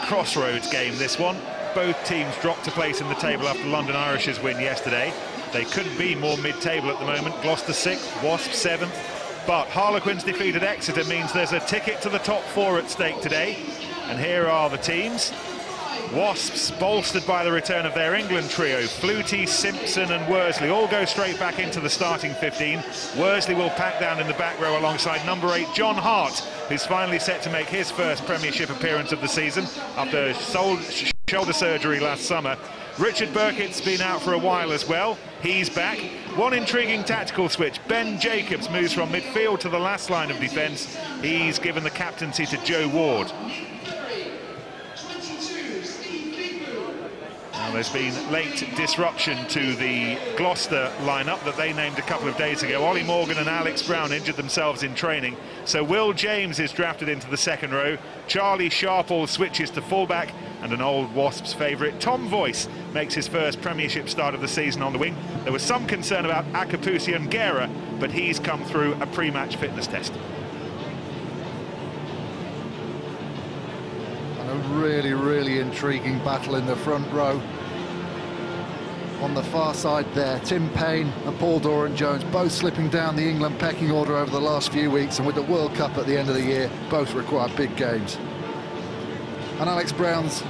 crossroads game, this one. Both teams dropped a place in the table after London Irish's win yesterday. They couldn't be more mid-table at the moment. Gloucester 6th, Wasps 7th. But Harlequins defeated Exeter means there's a ticket to the top 4 at stake today. And here are the teams. Wasps, bolstered by the return of their England trio, Flutie, Simpson and Worsley, all go straight back into the starting 15. Worsley will pack down in the back row alongside number 8, John Hart, who's finally set to make his first Premiership appearance of the season after shoulder surgery last summer. Richard Burkitt's been out for a while as well. He's back. One intriguing tactical switch. Ben Jacobs moves from midfield to the last line of defence. He's given the captaincy to Joe Ward. Now, there's been late disruption to the Gloucester lineup that they named a couple of days ago. Ollie Morgan and Alex Brown injured themselves in training. So Will James is drafted into the second row. Charlie Sharpall switches to fullback. And an old Wasps favourite, Tom Voice, makes his first Premiership start of the season on the wing. There was some concern about Akapusi Guerra, but he's come through a pre-match fitness test. And a really, really intriguing battle in the front row. On the far side there, Tim Payne and Paul Doran-Jones both slipping down the England pecking order over the last few weeks, and with the World Cup at the end of the year, both require big games. And Alex Brown's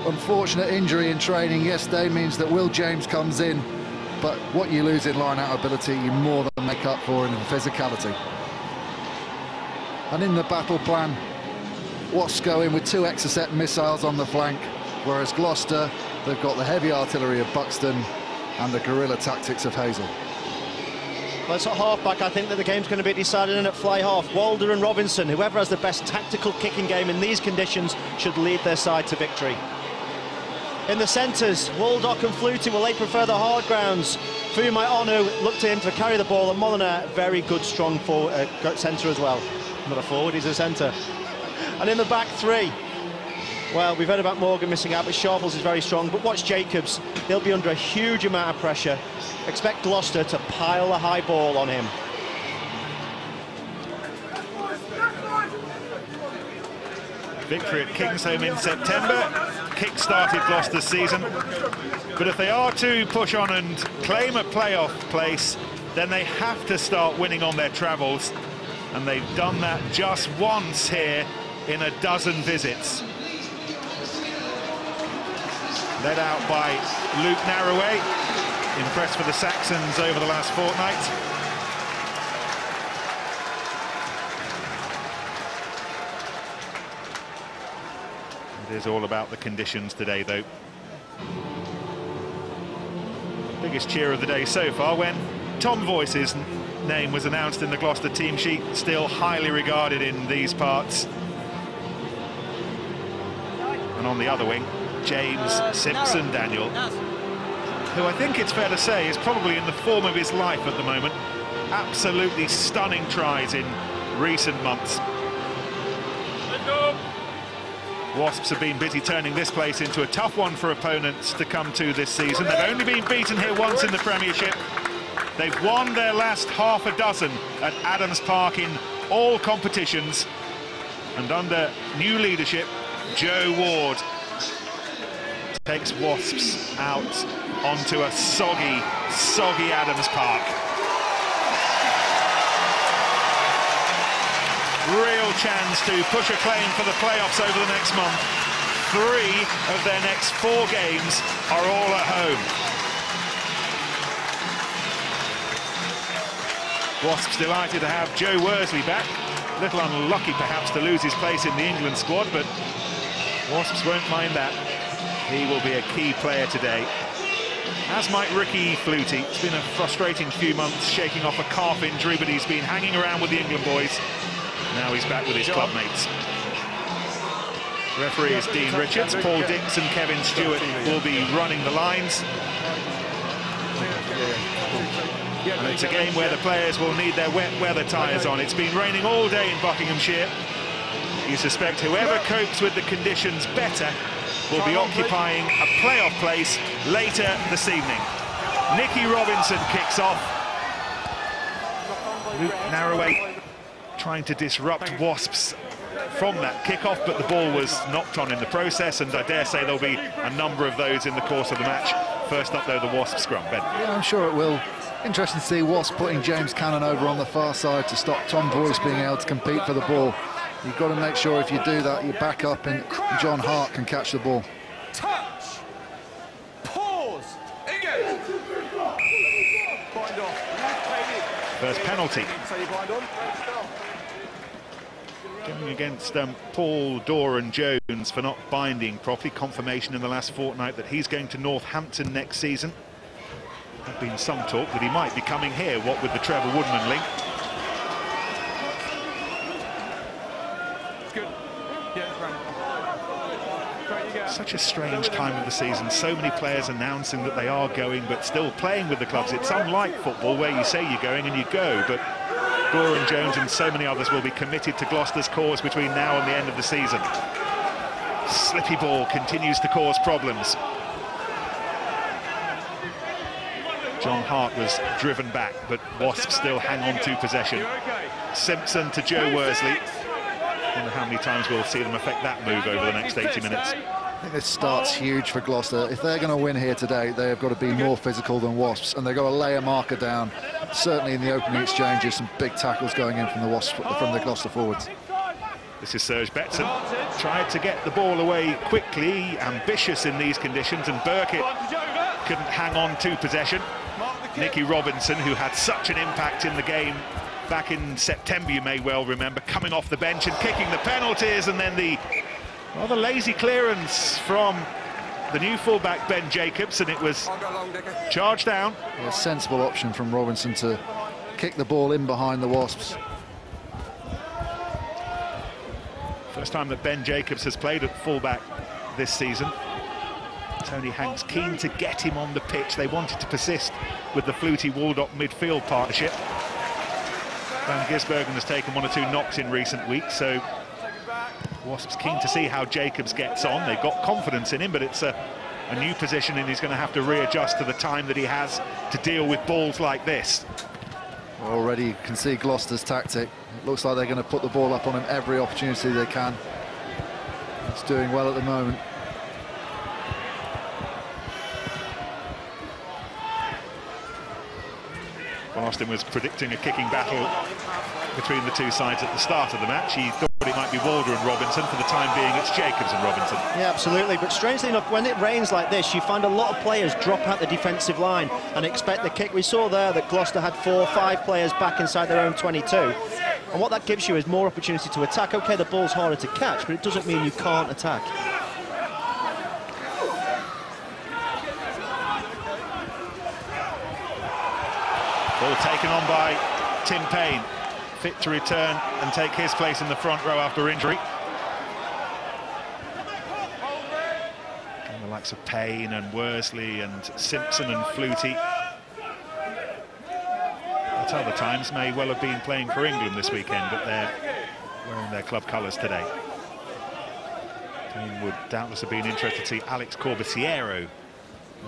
unfortunate injury in training yesterday means that Will James comes in, but what you lose in line-out ability, you more than make up for in physicality. And in the battle plan, Wasps go in with 2 Exocet missiles on the flank, whereas Gloucester, they've got the heavy artillery of Buxton and the guerrilla tactics of Hazel. Well, it's at half-back, I think that the game's going to be decided in at fly-half. Walder and Robinson, whoever has the best tactical kicking game in these conditions, should lead their side to victory. In the centres, Waldock and Flutie, will they prefer the hard grounds? Fumai Onu looked to him to carry the ball, and Molyneux, very good, strong centre as well. Not a forward, he's a centre. And in the back 3, well, we've heard about Morgan missing out, but Sharples is very strong. But watch Jacobs, they'll be under a huge amount of pressure. Expect Gloucester to pile a high ball on him. Victory at Kingsholm in September kick-started Gloucester's season. But if they are to push on and claim a playoff place, then they have to start winning on their travels. And they've done that just once here in a dozen visits. Led out by Luke Narroway, impressed with the Saxons over the last fortnight. It is all about the conditions today, though. Biggest cheer of the day so far when Tom Voice's name was announced in the Gloucester team sheet, still highly regarded in these parts. And on the other wing, James Simpson Daniel, who I think it's fair to say is probably in the form of his life at the moment. Absolutely stunning tries in recent months. Wasps have been busy turning this place into a tough one for opponents to come to this season. They've only been beaten here once in the Premiership. They've won their last half a dozen at Adams Park in all competitions. And under new leadership, Joe Ward takes Wasps out onto a soggy, soggy Adams Park. Real chance to push a claim for the playoffs over the next month. 3 of their next 4 games are all at home. Wasps delighted to have Joe Worsley back. A little unlucky perhaps to lose his place in the England squad, but Wasps won't mind that. He will be a key player today, as might Ricky Flutie. It's been a frustrating few months shaking off a calf injury, but he's been hanging around with the England boys. Now he's back with his club mates. Referee is Dean Richards. Paul Dix and Kevin Stewart will be running the lines. And it's a game where the players will need their wet weather tyres on. It's been raining all day in Buckinghamshire. You suspect whoever copes with the conditions better will be occupying a playoff place later this evening. Nicky Robinson kicks off. Luke Narroway trying to disrupt Wasps' from that kickoff, but the ball was knocked on in the process, and I dare say there'll be a number of those in the course of the match. First up, though, the Wasp scrum. Ben. Yeah, I'm sure it will. Interesting to see Wasp putting James Cannon over on the far side to stop Tom Boyce being able to compete for the ball. You've got to make sure if you do that, you back up and John Hart can catch the ball. Touch. Pause. Engage. Bind on. First penalty. Going against Paul Doran-Jones for not binding properly. Confirmation in the last fortnight that he's going to Northampton next season. There's been some talk that he might be coming here, what with the Trevor Woodman link. Good. Yeah, great. Such a strange time of the season. So many players announcing that they are going, but still playing with the clubs. It's unlike football where you say you're going and you go, but Doran-Jones and so many others will be committed to Gloucester's cause between now and the end of the season. Slippy ball continues to cause problems. John Hart was driven back, but Wasps still hang on to possession. Simpson to Joe Worsley. I wonder how many times we'll see them affect that move over the next 80 minutes. I think this start's huge for Gloucester. If they're going to win here today, they have got to be more physical than Wasps, and they've got to lay a marker down. Certainly in the opening exchanges, some big tackles going in from the Gloucester forwards. This is Serge Betson. Tried to get the ball away quickly, ambitious in these conditions, and Burkitt couldn't hang on to possession. Nicky Robinson, who had such an impact in the game back in September, you may well remember, coming off the bench and kicking the penalties, and then the rather lazy clearance from the new fullback Ben Jacobs, and it was charged down. A sensible option from Robinson to kick the ball in behind the Wasps. First time that Ben Jacobs has played at fullback this season. Tony Hanks keen to get him on the pitch. They wanted to persist with the Flutie-Waldock midfield partnership. Van Gisbergen has taken one or two knocks in recent weeks, so Wasps keen to see how Jacobs gets on. They've got confidence in him, but it's a new position, and he's going to have to readjust to the time that he has to deal with balls like this. Already you can see Gloucester's tactic. It looks like they're going to put the ball up on him every opportunity they can. He's doing well at the moment. Well, Austin was predicting a kicking battle between the two sides at the start of the match. He thought it might be Walder and Robinson. For the time being, it's Jacobs and Robinson. Yeah, absolutely. But strangely enough, when it rains like this, you find a lot of players drop out the defensive line and expect the kick. We saw there that Gloucester had 4 or 5 players back inside their own 22. And what that gives you is more opportunity to attack. OK, the ball's harder to catch, but it doesn't mean you can't attack. Ball taken on by Tim Payne, fit to return and take his place in the front row after injury. And the likes of Payne and Worsley and Simpson and Flutie at other times may well have been playing for England this weekend, but they're wearing their club colours today. Payne would doubtless have been interested to see Alex Corbisiero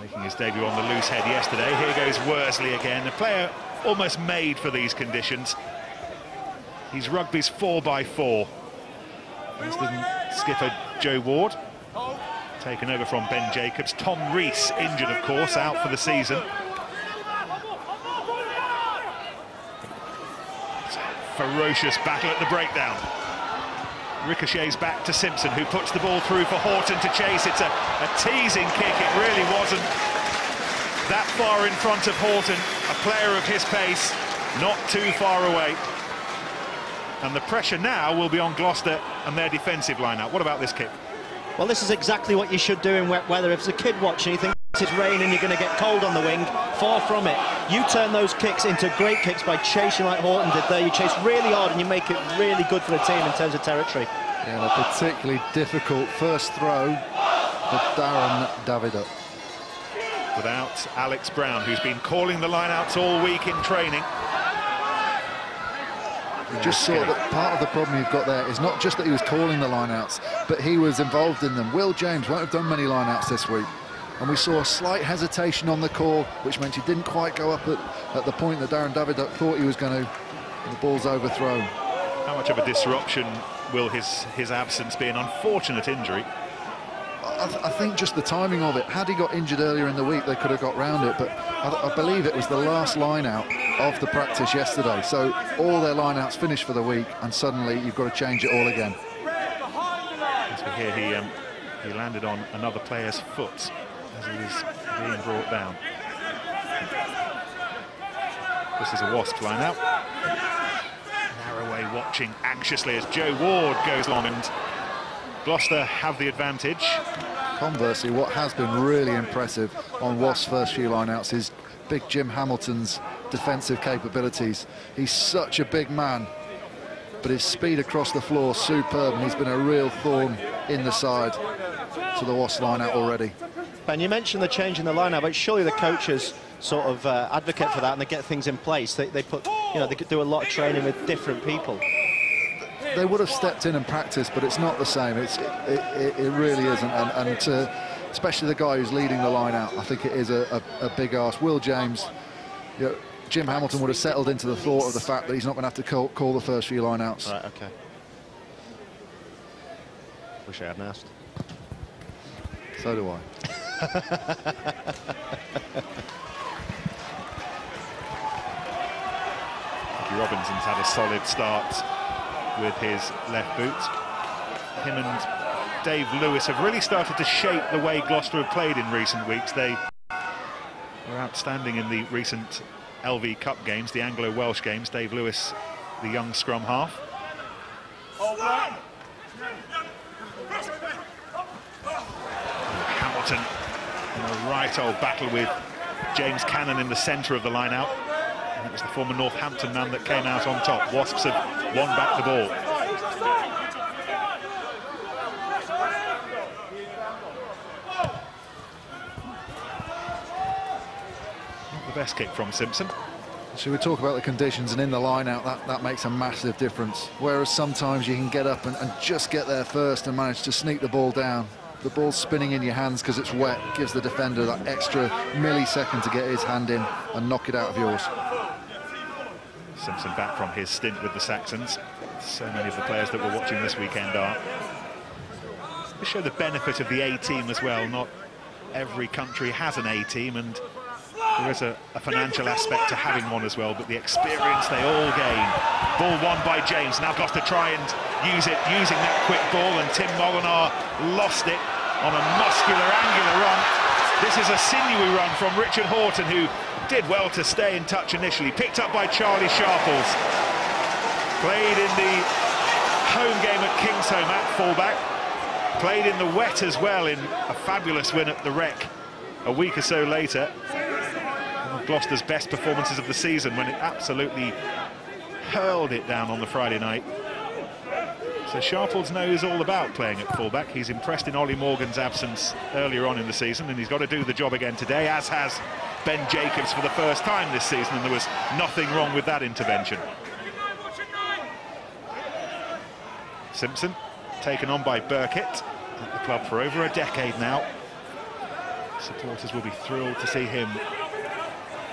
making his debut on the loose head yesterday. Here goes Worsley again, a player almost made for these conditions. He's rugby's 4x4. Skipper Joe Ward, taken over from Ben Jacobs. Tom Rees, injured of course, out for the season. Ferocious battle at the breakdown. Ricochets back to Simpson, who puts the ball through for Horton to chase. It's a teasing kick. It really wasn't that far in front of Horton. A player of his pace, not too far away. And the pressure now will be on Gloucester and their defensive line-out. What about this kick? Well, this is exactly what you should do in wet weather. If there's a kid watching, you think it's raining, you're going to get cold on the wing. Far from it. You turn those kicks into great kicks by chasing like Horton did there. You chase really hard and you make it really good for the team in terms of territory. Yeah, a particularly difficult first throw for Darren Davidoff. Without Alex Brown, who's been calling the line-outs all week in training. You just saw that part of the problem you've got there is not just that he was calling the line-outs, but he was involved in them. Will James won't have done many line-outs this week. And we saw a slight hesitation on the call, which meant he didn't quite go up at the point that Darren Davidoff thought he was going to. The ball's overthrown. How much of a disruption will his absence be an unfortunate injury? I think just the timing of it. Had he got injured earlier in the week, they could have got round it, but I believe it was the last line-out of the practice yesterday. So all their line-outs finished for the week, and suddenly you've got to change it all again. As we hear, he landed on another player's foot as he was being brought down. This is a Wasps line-out. Narroway watching anxiously as Joe Ward goes long, and Gloucester have the advantage. Conversely, what has been really impressive on Wasps' first few line-outs is big Jim Hamilton's defensive capabilities. He's such a big man, but his speed across the floor superb, and he's been a real thorn in the side to the Wasps line-out already. Ben, you mentioned the change in the line-out, but surely the coaches sort of advocate for that, and they get things in place. They put, you know, they could do a lot of training with different people. They would have stepped in and practiced, but it's not the same. It really isn't, and especially the guy who's leading the line out, I think it is a big ask. Will James, you know, Jim Hamilton would have settled into the thought of the fact that he's not going to have to call the first few line outs. Right, okay. Wish I hadn't asked. So do I. Robinson's had a solid start with his left boot. Him and Dave Lewis have really started to shape the way Gloucester have played in recent weeks. They were outstanding in the recent LV Cup games, the Anglo-Welsh games. Dave Lewis, the young scrum half. Hamilton in a right old battle with James Cannon in the centre of the line-out. And it was the former Northampton man that came out on top. Wasps have won back the ball. Not the best kick from Simpson. Should we talk about the conditions, and in the line-out, that makes a massive difference. Whereas sometimes you can get up and just get there first and manage to sneak the ball down. The ball's spinning in your hands because it's wet, gives the defender that extra millisecond to get his hand in and knock it out of yours. Simpson back from his stint with the Saxons. So many of the players that we're watching this weekend are. They show the benefit of the A-team as well. Not every country has an A-team, and there is a financial aspect to having one as well, but the experience they all gain. Ball won by James. Now Gloucester try and use it, using that quick ball, and Tim Molinar lost it on a muscular, angular run. This is a sinewy run from Richard Horton, who did well to stay in touch initially. Picked up by Charlie Sharples. Played in the home game at Kingsholm at fullback. Played in the wet as well in a fabulous win at the Rec a week or so later. One of Gloucester's best performances of the season, when it absolutely hurled it down on the Friday night. So Sharples knows all about playing at fullback. He's impressed in Ollie Morgan's absence earlier on in the season, and he's got to do the job again today, as has Ben Jacobs for the first time this season, and there was nothing wrong with that intervention. Simpson, taken on by Burkitt, at the club for over a decade now. Supporters will be thrilled to see him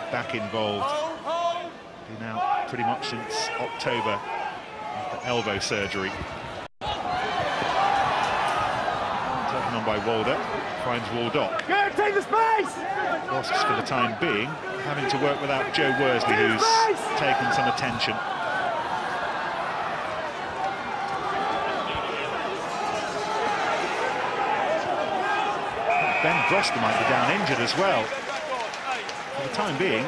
back involved. Been out pretty much since October after elbow surgery. Taken on by Walder, finds Waldock. Go, take the space! Wasps for the time being having to work without Joe Worsley, who's taken some attention. Ben Broster might be down injured as well. For the time being,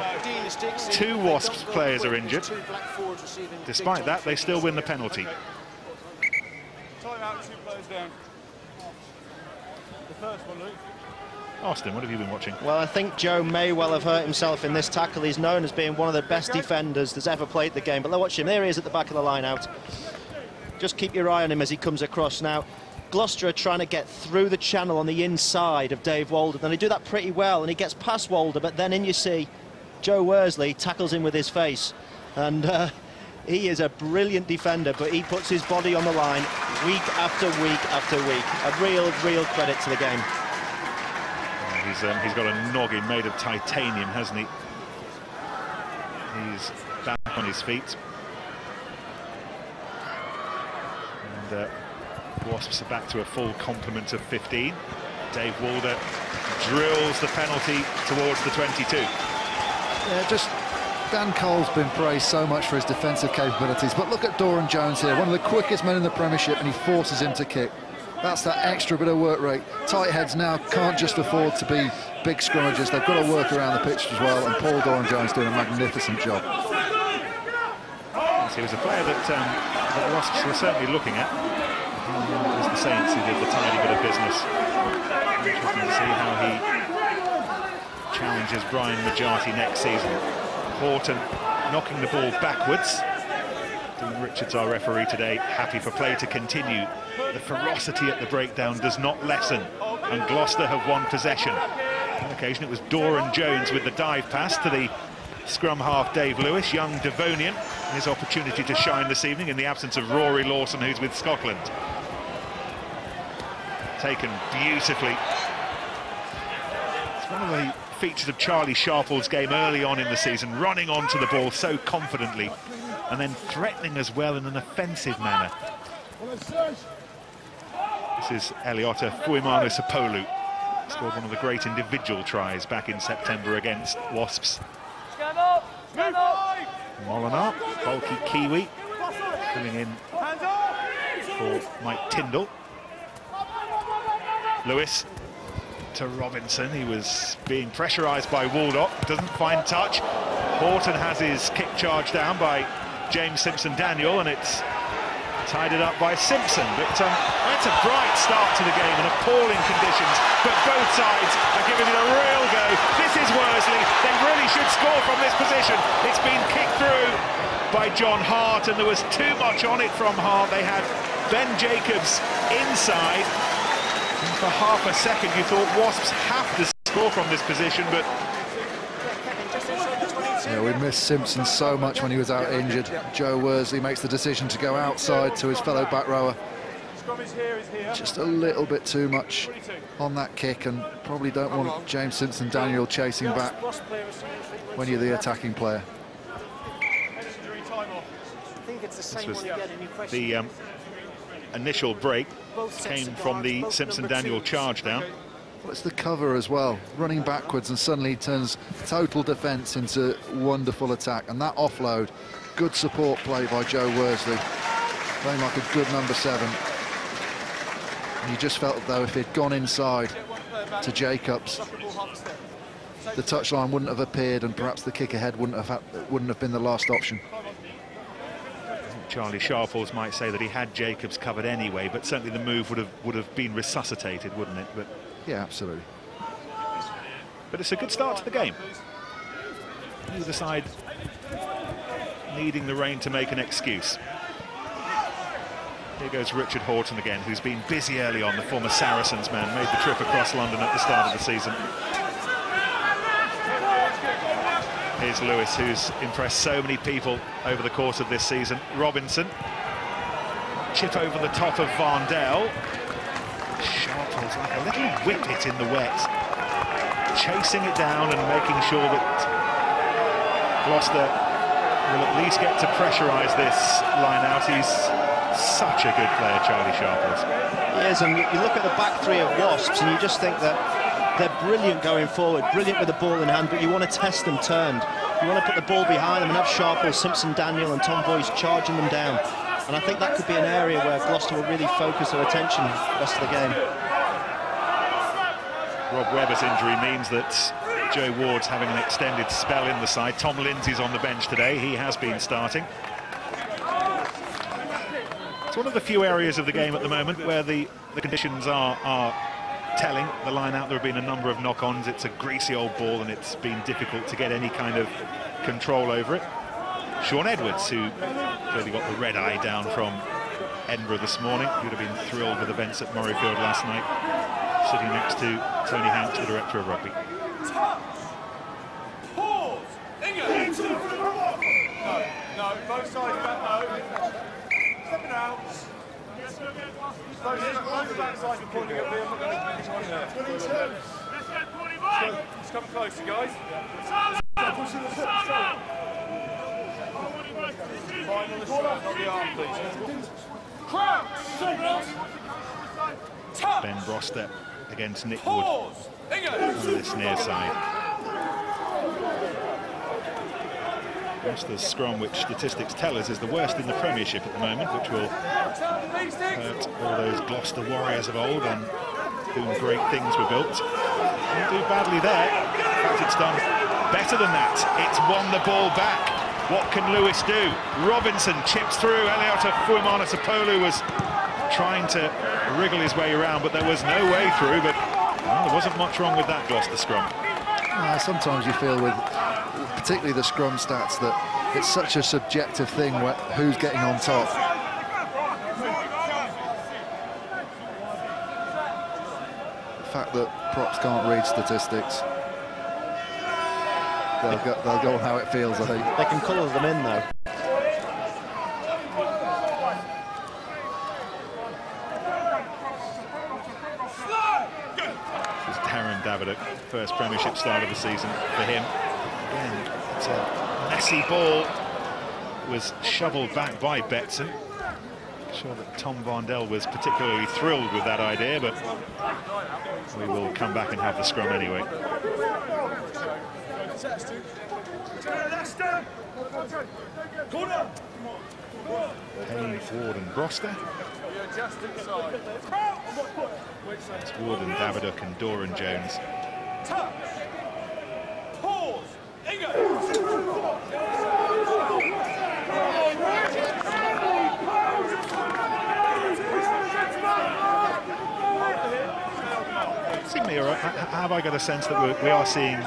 2 Wasps players are injured. Despite that, they still win the penalty. Time out, 2 players down. The first one, Luke. Austin, what have you been watching? Well, I think Joe may well have hurt himself in this tackle. He's known as being one of the best defenders that's ever played the game. But watch him, there he is at the back of the line out. Just keep your eye on him as he comes across now. Gloucester are trying to get through the channel on the inside of Dave Walder, and they do that pretty well, and he gets past Walder, but then in you see Joe Worsley tackles him with his face, and he is a brilliant defender, but he puts his body on the line week after week after week. A real credit to the game. He's got a noggin made of titanium, hasn't he? He's back on his feet. And Wasps are back to a full complement of 15. Dave Walder drills the penalty towards the 22. Yeah, just Dan Cole's been praised so much for his defensive capabilities, but look at Doran Jones here, one of the quickest men in the Premiership, and he forces him to kick. That's that extra bit of work rate. Tight heads now can't just afford to be big scrummagers, they've got to work around the pitch as well, and Paul Doran Jones doing a magnificent job. He was a player that Wasps were certainly looking at. It was the Saints who did the tiny bit of business. Interesting to see how he challenges Brian Majati next season. Horton knocking the ball backwards. Dean Richards, our referee today, happy for play to continue. The ferocity at the breakdown does not lessen, and Gloucester have won possession. On occasion it was Doran Jones with the dive pass to the scrum half Dave Lewis, young Devonian, his opportunity to shine this evening in the absence of Rory Lawson, who's with Scotland. Taken beautifully. It's one of the features of Charlie Sharple's game early on in the season, running onto the ball so confidently and then threatening as well in an offensive manner. This is Eliota Fuimanu Sapolu. Scored one of the great individual tries back in September against Wasps. Molinar, bulky Kiwi, filling in for Mike Tyndall. Lewis to Robinson, he was being pressurised by Waldock, doesn't find touch. Horton has his kick charge down by James Simpson-Daniel, and it's tied up by Simpson. But it's a bright start to the game in appalling conditions, but both sides are giving it a real go. This is Worsley, they really should score from this position. It's been kicked through by John Hart, and there was too much on it from Hart. They had Ben Jacobs inside, and for half a second you thought Wasps have to score from this position, but yeah, we missed Simpson so much when he was out injured. Joe Worsley makes the decision to go outside to his fellow back rower. Just a little bit too much on that kick, and probably don't want James Simpson-Daniel chasing back when you're the attacking player. This was the initial break, came from the Simpson-Daniel charge down. Well, it's the cover as well, running backwards, and suddenly turns total defence into wonderful attack. And that offload, good support play by Joe Worsley, playing like a good number 7. And you just felt though if he'd gone inside to Jacobs, the touchline wouldn't have appeared, and perhaps the kick ahead wouldn't have been the last option. Charlie Sharples might say that he had Jacobs covered anyway, but certainly the move would have been resuscitated, wouldn't it? But yeah, absolutely. But it's a good start to the game. Either side needing the rain to make an excuse. Here goes Richard Horton again, who's been busy early on, the former Saracens man, made the trip across London at the start of the season. Here's Lewis, who's impressed so many people over the course of this season. Robinson, chip over the top of Varndell. Sharples like a little whippet in the wet, chasing it down and making sure that Gloucester will at least get to pressurise this line out. He's such a good player, Charlie Sharples. He is, and you look at the back three of Wasps and you just think that they're brilliant going forward, brilliant with the ball in hand, but you want to test them turned. You want to put the ball behind them and have Sharples, Simpson-Daniel and Tom Boyce charging them down. And I think that could be an area where Gloucester will really focus their attention the rest of the game. Rob Webber's injury means that Joe Ward's having an extended spell in the side. Tom Lindsay's on the bench today. He has been starting. It's one of the few areas of the game at the moment where the conditions are telling the line out. There have been a number of knock-ons. It's a greasy old ball and it's been difficult to get any kind of control over it. Sean Edwards, who clearly got the red eye down from Edinburgh this morning, he would have been thrilled with events at Murrayfield last night, sitting next to Tony Hanks, the director of rugby. Pause! No, both sides back, no. Stepping out. Both backside are pointing at me. I'm not going to keep on there. 22. It's coming closer, guys. Fine on the shirt, not the arm, please. Ben Broster against Nick Wood on this near side. Broster's scrum, which statistics tell us is the worst in the Premiership at the moment, which will hurt all those Gloucester warriors of old on whom great things were built. Didn't do badly there. In fact, it's done better than that. It's won the ball back. What can Lewis do? Robinson chips through. Eliota Fuimana-Sapolu was trying to wriggle his way around, but there was no way through. But well, there wasn't much wrong with that Gloucester scrum. Sometimes you feel with particularly the scrum stats that it's such a subjective thing who's getting on top. The fact that props can't read statistics, they'll go on how it feels, I think. They can colour them in, though. This is Darren Davidoff, first Premiership start of the season for him. Again, it's a messy ball. Was shoveled back by Betson. I'm sure that Tom Vondel was particularly thrilled with that idea, but we will come back and have the scrum anyway. Payne, Ward and Broster. It's Wood and Davidoff and Doran Jones. Have I got a sense that we are seeing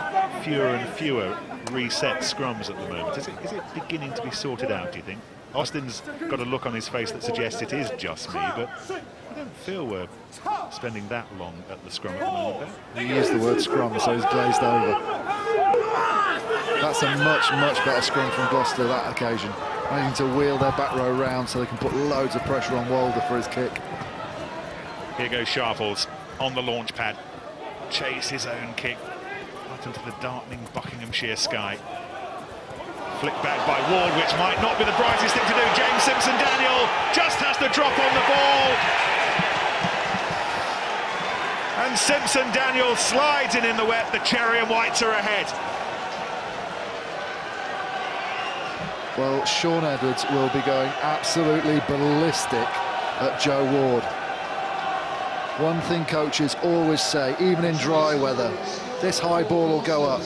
fewer and fewer reset scrums at the moment? Is it beginning to be sorted out, do you think? Austin's got a look on his face that suggests it is just me, but I don't feel we're spending that long at the scrum at the moment. He used the word scrum, so he's glazed over. That's a much, much better scrum from Gloucester that occasion. Managing to wheel their back row round so they can put loads of pressure on Walder for his kick. Here goes Sharples on the launch pad. Chase his own kick out into the darkening Buckinghamshire sky. Flick back by Ward, which might not be the brightest thing to do. James Simpson-Daniel just has to drop on the ball. And Simpson-Daniel slides in the wet. The Cherry and Whites are ahead. Well, Sean Edwards will be going absolutely ballistic at Joe Ward. One thing coaches always say, even in dry weather, this high ball will go up.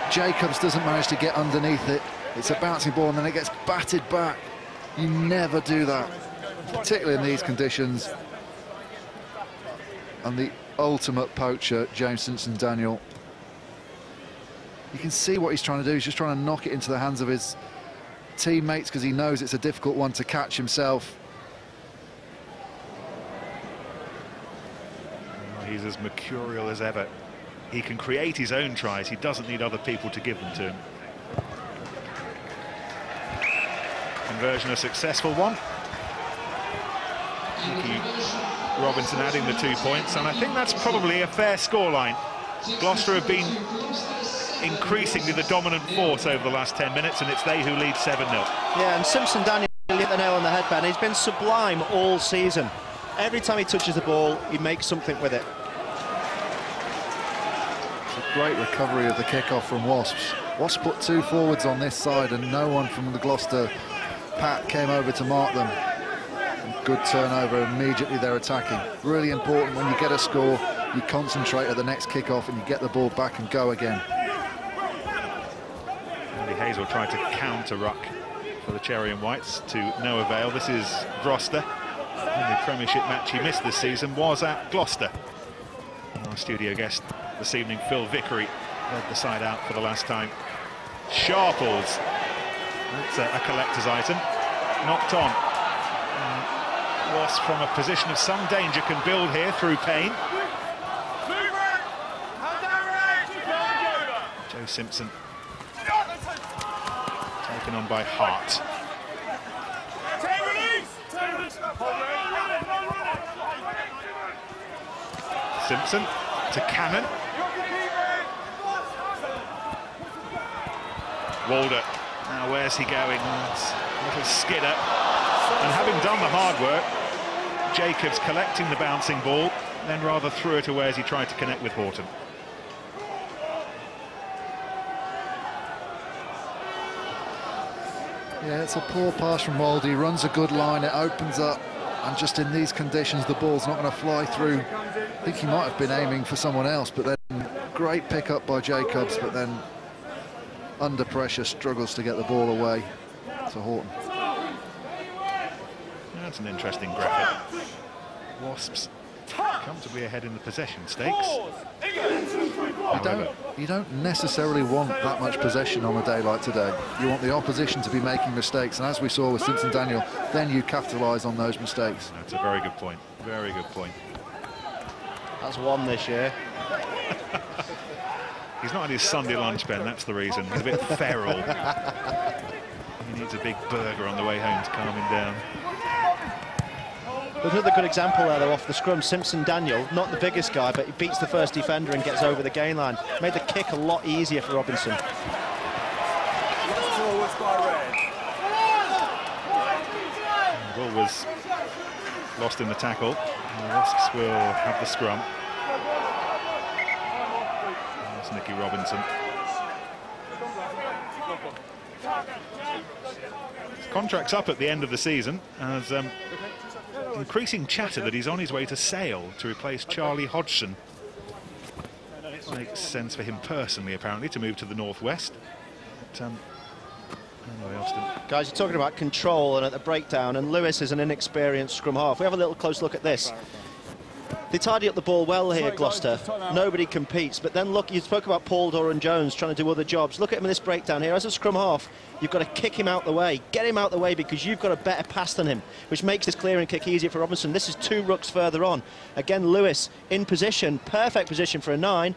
Jacobs doesn't manage to get underneath it. It's a bouncing ball and then it gets batted back. You never do that, particularly in these conditions. And the ultimate poacher, James Simpson-Daniel. You can see what he's trying to do. He's just trying to knock it into the hands of his teammates because he knows it's a difficult one to catch himself. He's as mercurial as ever. He can create his own tries. He doesn't need other people to give them to him. Conversion a successful one. Nicky Robinson adding the 2 points, and I think that's probably a fair scoreline. Gloucester have been increasingly the dominant force over the last 10 minutes, and it's they who lead 7-0. Yeah, and Simpson-Daniel hit the nail on the head, Ben. He's been sublime all season. Every time he touches the ball, he makes something with it. Great recovery of the kickoff from Wasps. Wasps put 2 forwards on this side and no one from the Gloucester pack came over to mark them. Good turnover, immediately they're attacking. Really important when you get a score, you concentrate at the next kickoff and you get the ball back and go again. Andy Hazel tried to counter-ruck for the Cherry and Whites to no avail. This is Broster. The only Premiership match he missed this season was at Gloucester. And our studio guest this evening, Phil Vickery, led the side out for the last time. Sharples, that's a collector's item, knocked on. Wasps from a position of some danger can build here through Payne. Joe Simpson taken on by Hart. Simpson to Cannon. Walder Now where's he going? Little skidder. And having done the hard work, Jacobs collecting the bouncing ball, then rather threw it away as he tried to connect with Horton. Yeah, it's a poor pass from Waldy. He runs a good line, it opens up, and just in these conditions the ball's not going to fly through. I think he might have been aiming for someone else, but then great pick up by Jacobs, but then under pressure struggles to get the ball away to Horton. That's an interesting graphic. Wasps comfortably ahead in the possession stakes. You don't necessarily want that much possession on a day like today. You want the opposition to be making mistakes, and as we saw with Simpson Daniel, then you capitalise on those mistakes. That's a very good point. Very good point. That's one this year. He's not had his Sunday lunch, Ben, that's the reason. He's a bit feral. He needs a big burger on the way home to calm him down. There's another good example there, though, off the scrum. Simpson Daniel, not the biggest guy, but he beats the first defender and gets over the gain line. Made the kick a lot easier for Robinson. The ball was lost in the tackle. And the Wasps will have the scrum. That's Nicky Robinson. His contract's up at the end of the season as increasing chatter that he's on his way to Sale to replace Charlie Hodgson. Makes sense for him personally, apparently, to move to the northwest. But, anyway, Austin. Guys, you're talking about control and at the breakdown, and Lewis is an inexperienced scrum half. We have a little close look at this. They tidy up the ball well here, Gloucester. Nobody competes. But then look, you spoke about Paul Dore and Jones trying to do other jobs. Look at him in this breakdown here. As a scrum half, you've got to kick him out the way. Get him out the way because you've got a better pass than him, which makes this clear and kick easier for Robinson. This is 2 rucks further on. Again, Lewis in position, perfect position for a 9.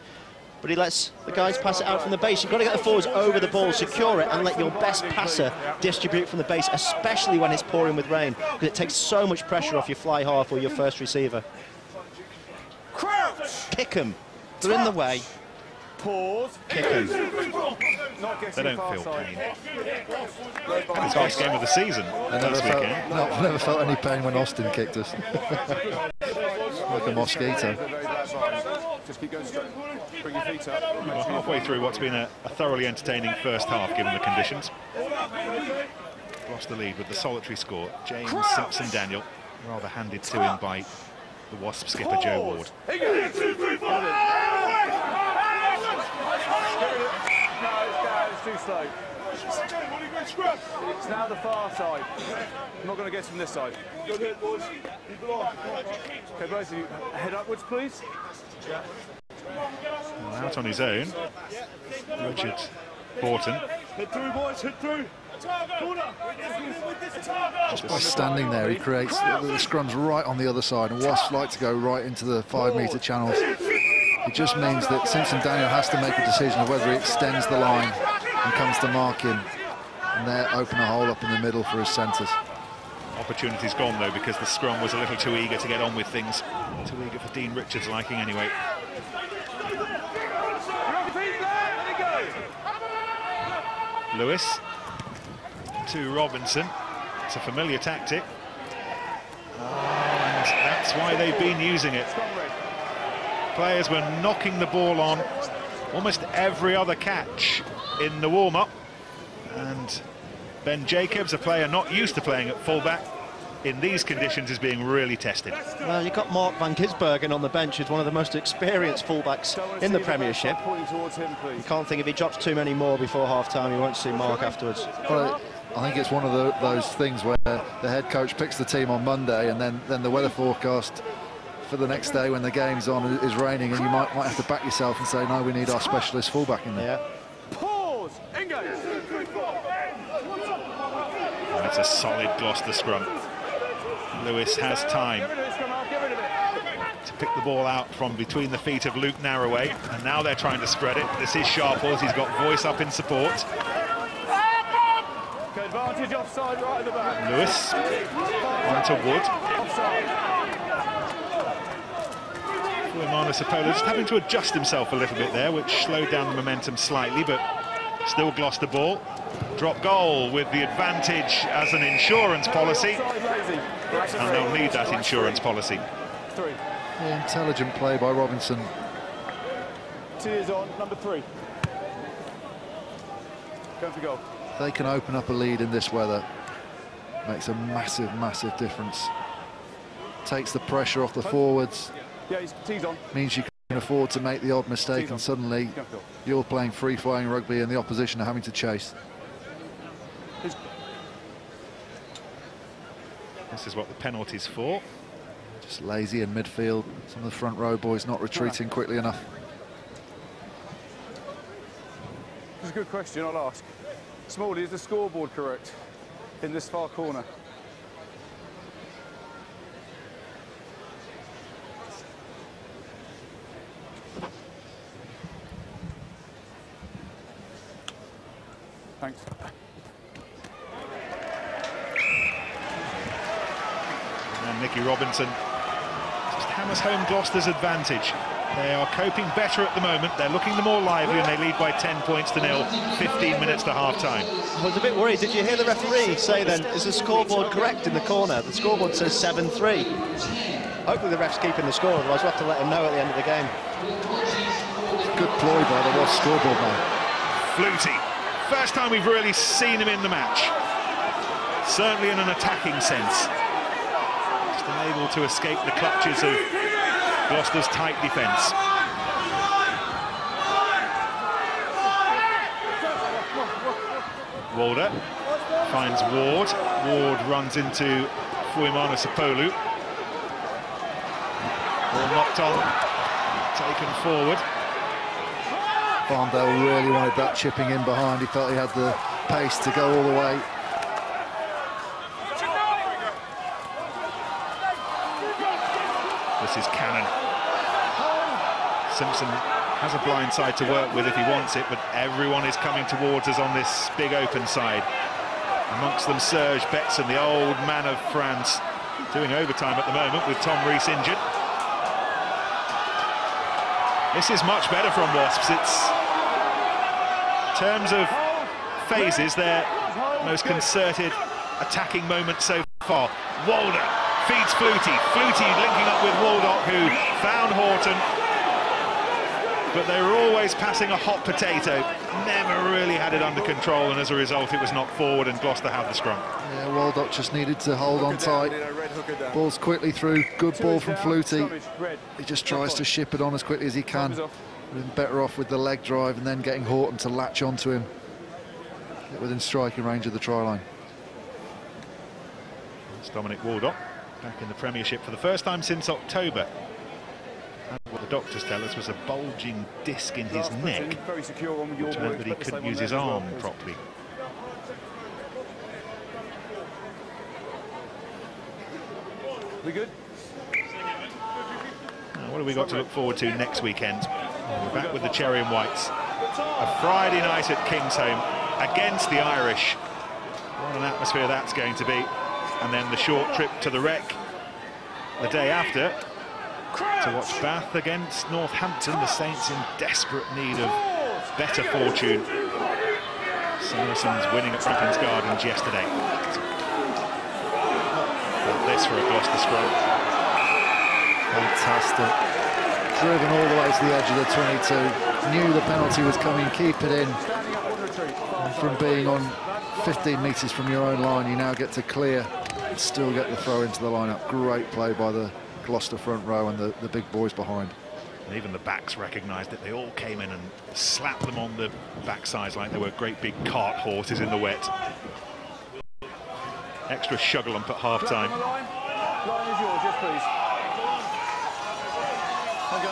But he lets the guys pass it out from the base. You've got to get the forwards over the ball, secure it, and let your best passer distribute from the base, especially when it's pouring with rain, because it takes so much pressure off your fly half or your first receiver. Crouch. Kick them. They're in the way. Pause. Kick them. They don't feel pain. Had his best game of the season last weekend. I've never felt any pain when Austin kicked us. Like a mosquito. Just keep going straight. Bring your feet up. Well, halfway through what's been a thoroughly entertaining first half, given the conditions. Lost the lead with the solitary score. James Simpson Daniel, rather handed to him by the Wasp skipper Joe Ward. No, it's too slow. It's now the far side. I'm not going to get from this side. Okay, both of you, head upwards, please. Well, out on his own, Richard Horton. Hit through, boys, hit through. Just by standing there, he creates the scrum's right on the other side, and Wasps like to go right into the 5-metre channels. It just means that Simpson Daniel has to make a decision of whether he extends the line and comes to mark him, and there open a hole up in the middle for his centres. Opportunity's gone though, because the scrum was a little too eager to get on with things. Too eager for Dean Richards' liking anyway. Lewis to Robinson. It's a familiar tactic, and that's why they've been using it. Players were knocking the ball on almost every other catch in the warm-up, and Ben Jacobs, a player not used to playing at fullback, in these conditions is being really tested. Well, you've got Mark van Gisbergen on the bench, who's one of the most experienced fullbacks in the Premiership. You can't think if he drops too many more before half-time, you won't see Mark afterwards. Well, I think it's one of those things where the head coach picks the team on Monday, and then the weather forecast for the next day when the game's on is raining, and you might have to back yourself and say, no, we need our specialist fullback in there. Yeah. Pause. Engage. That's a solid Gloucester scrum. Lewis has time to pick the ball out from between the feet of Luke Narroway, and now they're trying to spread it. This is Sharples, he's got voice up in support. Okay, advantage offside right at the back. Lewis onto Wood. Fuimana Sapola just having to adjust himself a little bit there, which slowed down the momentum slightly, but Still Gloucester ball. Drop goal with the advantage as an insurance policy. And they'll need that insurance policy. Yeah, intelligent play by Robinson. 2 years on, number 3. Go for goal. They can open up a lead in this weather. Makes a massive, massive difference. Takes the pressure off the forwards. Yeah, he's on. Means you can afford to make the odd mistake, and suddenly you're playing free-flying rugby and the opposition are having to chase. This is what the penalty's for. Just lazy in midfield. Some of the front row boys not retreating quickly enough. This is a good question, I'll ask. Smalley, is the scoreboard correct in this far corner? Thanks. And Nicky Robinson just hammers home Gloucester's advantage. They are coping better at the moment. They're looking the more lively, and they lead by 10 points to 0, 15 minutes to half-time. I was a bit worried. Did you hear the referee say then, is the scoreboard correct in the corner? The scoreboard says 7-3. Hopefully the ref's keeping the score, otherwise we'll have to let him know at the end of the game. Good ploy by the Wasps scoreboard man. Flutie. First time we've really seen him in the match. Certainly in an attacking sense. Just unable to escape the clutches of Gloucester's tight defence. Walder finds Ward. Ward runs into Fuimana Sapolu. Ball knocked on, taken forward. Farndale really wanted that chipping in behind. He felt he had the pace to go all the way. This is Cannon. Simpson has a blind side to work with if he wants it, but everyone is coming towards us on this big open side. Amongst them Serge Betson, the old man of France, doing overtime at the moment with Tom Rees injured. This is much better from Wasps. It's, in terms of phases, their most concerted attacking moment so far. Walder feeds Flutie. Flutie linking up with Waldock, who found Horton. But they were always passing a hot potato. Never really had it under control, and as a result, it was knocked forward, and Gloucester have the scrum. Yeah, Waldock just needed to hold on tight. Ball's quickly through. Good ball from Flutie. He just tries to ship it on as quickly as he can. Been better off with the leg drive and then getting Horton to latch onto him. Get within striking range of the try line. It's Dominic Waldock back in the Premiership for the first time since October. And what the doctors tell us was a bulging disc in his neck, which meant that he couldn't use his arm properly. We good? Now, what have we got to look forward to next weekend? We're back with the Cherry and Whites. A Friday night at Kingsholm against the Irish. What an atmosphere that's going to be. And then the short trip to the Rec the day after to watch Bath against Northampton. The Saints in desperate need of better fortune. Saracens winning at Franklin's Gardens yesterday. But this for a Gloucester scrum. Fantastic. Driven all the way to the edge of the 22. Knew the penalty was coming, keep it in. And from being on 15 metres from your own line, you now get to clear and still get the throw into the lineup. Great play by the Gloucester front row and the big boys behind. And even the backs recognised it. They all came in and slapped them on the backsides like they were great big cart horses in the wet. Extra sugar-lump at half-time. Line is yours, yes, please.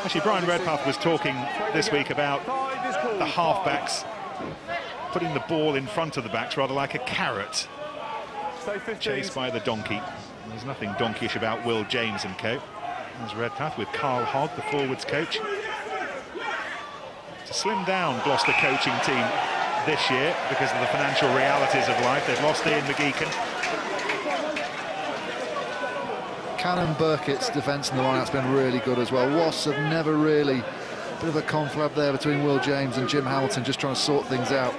Actually, Brian Redpath was talking this week about the half-backs putting the ball in front of the backs rather like a carrot chased by the donkey. There's nothing donkeyish about Will James and co. There's Redpath with Carl Hogg, the forwards coach. It's a slimmed down Gloucester coaching team this year because of the financial realities of life. They've lost Ian McGeechan. Cannon Burkett's defence in the line-out's been really good as well. Wasps have never really... Bit of a conflab there between Will James and Jim Hamilton, just trying to sort things out.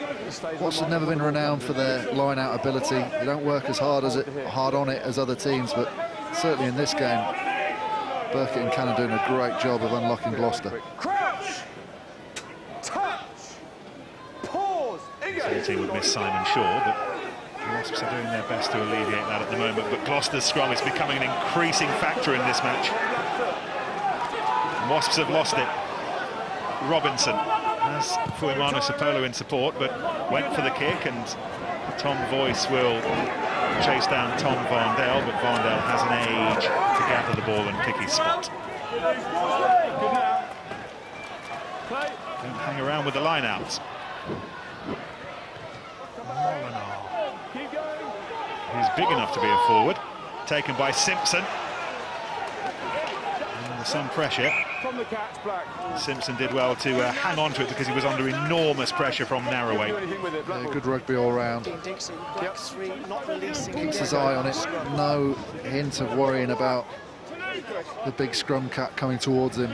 Wasps have never been renowned for their line-out ability. They don't work as hard on it as other teams, but certainly in this game, Burkett and Cannon doing a great job of unlocking Gloucester. Crouch! Touch! Pause! The team would miss Simon Shaw, but the Wasps are doing their best to alleviate that at the moment. But Gloucester's scrum is becoming an increasing factor in this match. Wasps have lost it. Robinson has Fuimano Sapolo in support, but went for the kick, and Tom Voice will chase down Tom Varndell, but Varndell has an age to gather the ball and pick his spot. Don't hang around with the line-outs. He's big enough to be a forward. Taken by Simpson. Under some pressure. From the catch, Black. Simpson did well to hang on to it because he was under enormous pressure from Narroway. Yeah, good rugby all round. Keeps his eye on it. No hint of worrying about the big scrum cat coming towards him.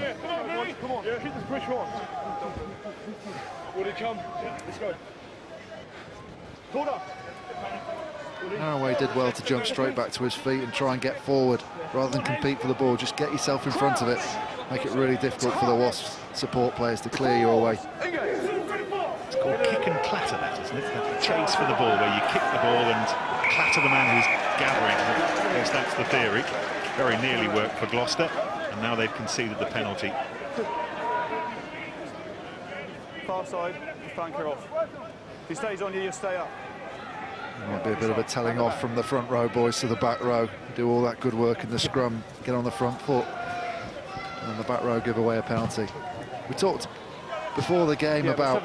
Come on, hit this pressure on. Will it come? Let's go. Hold up. Narroway did well to jump straight back to his feet and try and get forward rather than compete for the ball. Just get yourself in front of it. Make it really difficult for the Wasps support players to clear your way. It's called kick and clatter, that, isn't it? The chase for the ball, where you kick the ball and clatter the man who's gathering. At least that's the theory. Very nearly worked for Gloucester, and now they've conceded the penalty. Far side, the flanker off. If he stays on you, you stay up. Might be a bit of a telling off from the front row boys to the back row. Do all that good work in the scrum, get on the front foot, and the back row give away a penalty. We talked before the game about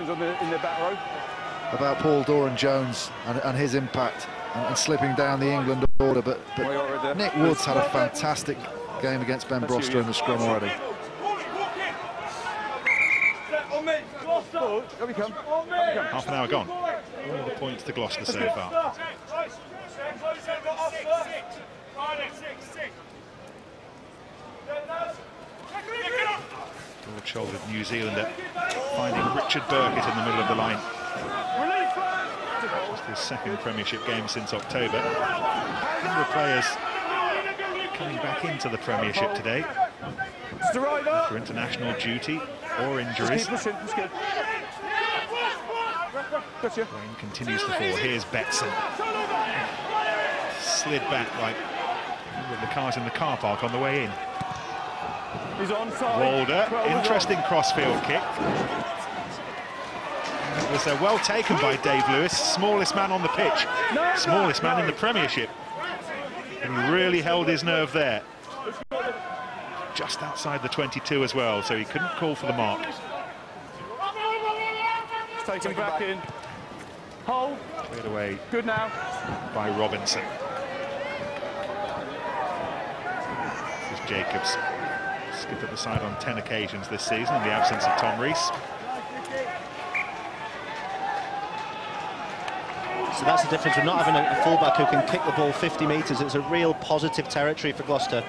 Paul Doran-Jones and his impact and slipping down the England order, but Nick Woods had a fantastic game against Ben Broster in the scrum already. Half an hour gone. All the points to Gloucester so far. Broad-shouldered New Zealander finding Richard Burkett in the middle of the line. Just his second Premiership game since October. A number of players coming back into the Premiership today for international duty or injuries. Wayne continues to fall. Here's Betson. Slid back like with the cars in the car park on the way in. He's onside. Walder, interesting crossfield kick. It was well taken by Dave Lewis, smallest man on the pitch, smallest man in the Premiership. And he really held his nerve there. Just outside the 22 as well, so he couldn't call for the mark. Taken back in. Hold. Cleared away. Good now. By Robinson. This is Jacobs. Skipped at the side on 10 occasions this season in the absence of Tom Rees. So that's the difference with not having a fullback who can kick the ball 50 metres. It's a real positive territory for Gloucester.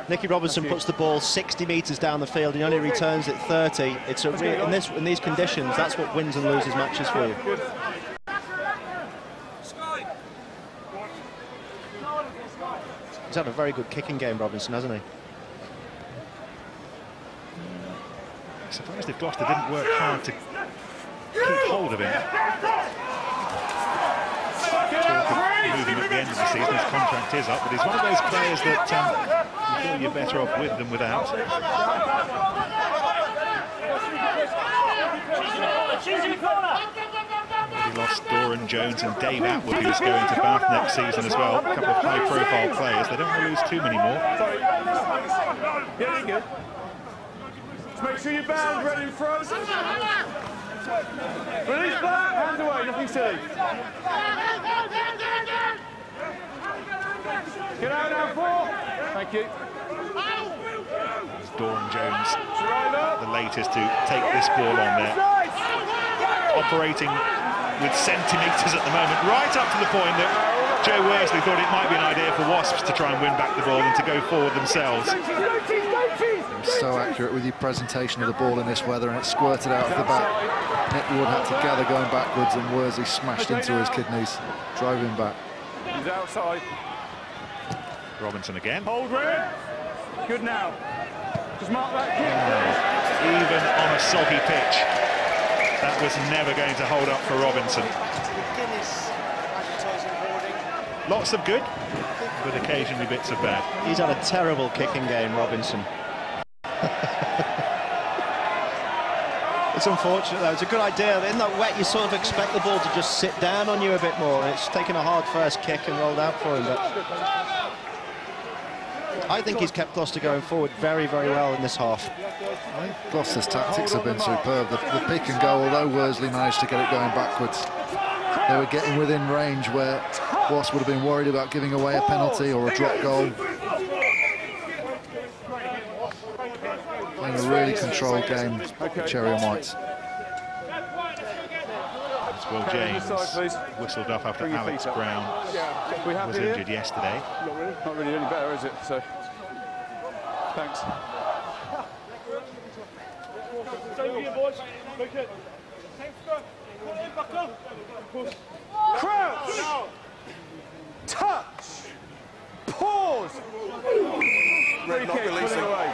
Nicky Robinson puts the ball 60 metres down the field and he only returns it 30. It's a real, in these conditions, that's what wins and loses matches for you. He's had a very good kicking game, Robinson, hasn't he? I'm surprised if Gloucester didn't work hard to keep hold of him. Moving at the end of the season, his contract is up, but he's one of those players that you feel you're better off with than without. He lost Doran-Jones and Dave Atwood, who's going to Bath next season as well. A couple of high-profile players. They don't want to lose too many more. Yeah, good. Just make sure you're bound, ready in front. Release back, hands away, nothing silly. Get out now, 4. Thank you. Doran-Jones, the latest to take this ball on there. Operating with centimetres at the moment, right up to the point that Joe Worsley thought it might be an idea for Wasps to try and win back the ball and to go forward themselves. So accurate with your presentation of the ball in this weather, and it squirted out of the back. Nick Wood had to gather going backwards, and Worsley smashed into his kidneys, drove him back. He's outside. Robinson again. Hold red. Good now. Just mark that kick. Even on a soggy pitch, that was never going to hold up for Robinson. Lots of good, but occasionally bits of bad. He's had a terrible kicking game, Robinson. It's unfortunate though, it's a good idea. In that wet, you sort of expect the ball to just sit down on you a bit more. It's taken a hard first kick and rolled out for him, but I think he's kept Gloucester going forward very, very well in this half. I think Gloucester's tactics have been superb. The pick and go, although Worsley managed to get it going backwards, they were getting within range where Wasps would have been worried about giving away a penalty or a drop goal. Playing a really controlled game, the Cherry and Whites. As Will James whistled up after Alex Brown was injured yesterday. Not really any better, is it? So, thanks. Crouch! Touch! Pause! Free kick, pulling away.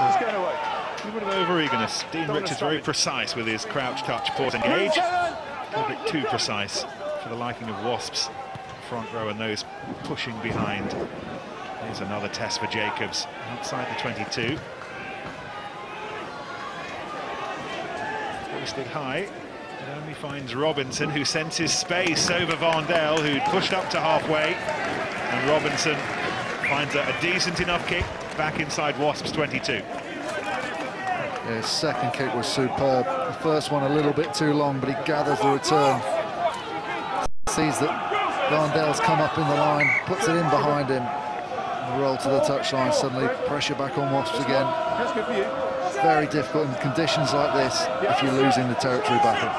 It's going away. A little bit of over-eagerness. Dean Richards very precise with his crouch, touch, pause, engage. A little bit too precise for the liking of Wasps. Front row and those pushing behind. Here's another test for Jacobs outside the 22. Hoisted high. It only finds Robinson, who senses space over Vandel, who'd pushed up to halfway. And Robinson finds a decent enough kick back inside Wasps 22. Yeah, his second kick was superb. The first one a little bit too long, but he gathers the return. Sees that Vandel's come up in the line, puts it in behind him. Roll to the touchline, suddenly pressure back on Wasps again. That's good for you. Very difficult in conditions like this if you're losing the territory battle.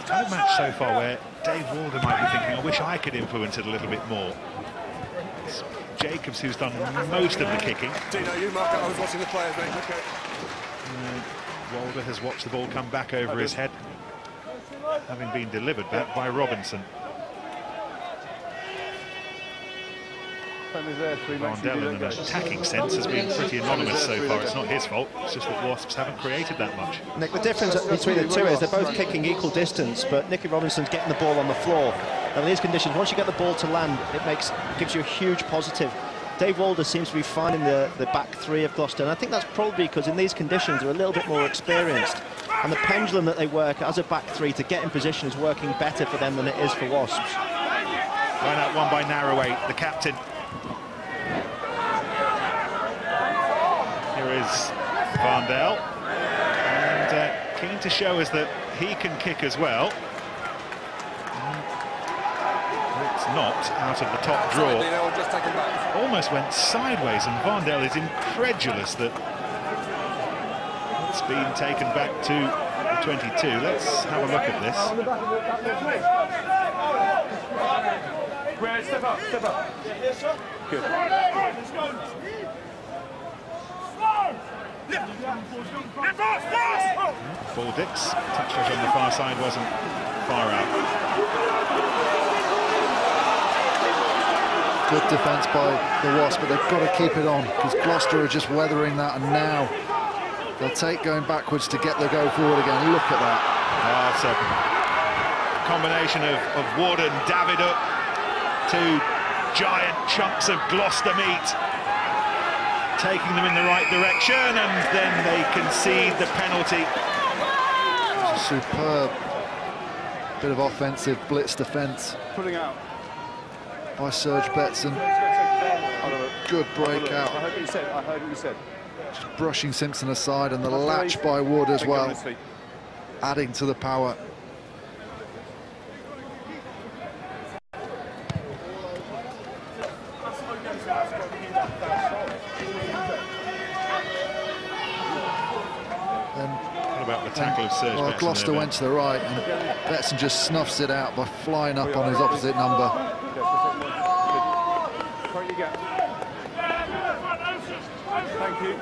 Kind of match so far where Dave Walder might be thinking, I wish I could influence it a little bit more. It's Jacobs who's done most of the kicking. Dino, you mark it. I was watching the players, mate. Okay. Walder has watched the ball come back over his head, having been delivered back by Robinson. Vandel, in an attacking sense, has been pretty anonymous so far. It's not his fault, it's just that Wasps haven't created that much. Nick, the difference between the two is they're both kicking equal distance, but Nicky Robinson's getting the ball on the floor. And in these conditions, once you get the ball to land, it gives you a huge positive. Dave Walder seems to be finding the back three of Gloucester, and I think that's probably because in these conditions they're a little bit more experienced, and the pendulum that they work as a back three to get in position is working better for them than it is for Wasps. Line out one by Narroway, the captain. Here is Vandel, and keen to show us that he can kick as well. It's not out of the top draw. Almost went sideways, and Vandel is incredulous that it's been taken back to the 22. Let's have a look at this. Step up, step up. Good. Ball Dix, touch on the far side wasn't far out. Good defence by the Wasps, but they've got to keep it on because Gloucester are just weathering that, and now they'll take going backwards to get the go forward again. Look at that. It's a combination of Wood and Davidup, two giant chunks of Gloucester meat, taking them in the right direction, and then they concede the penalty. It's a superb bit of offensive blitz defence. Pulling out. By Serge Betson. Good breakout. I heard what you said. Just brushing Simpson aside, and the latch by Wood as well, adding to the power. tackle of Serge Well, Betson Gloucester there, went to the right, and Betson just snuffs it out by flying up on his opposite number. Thank you.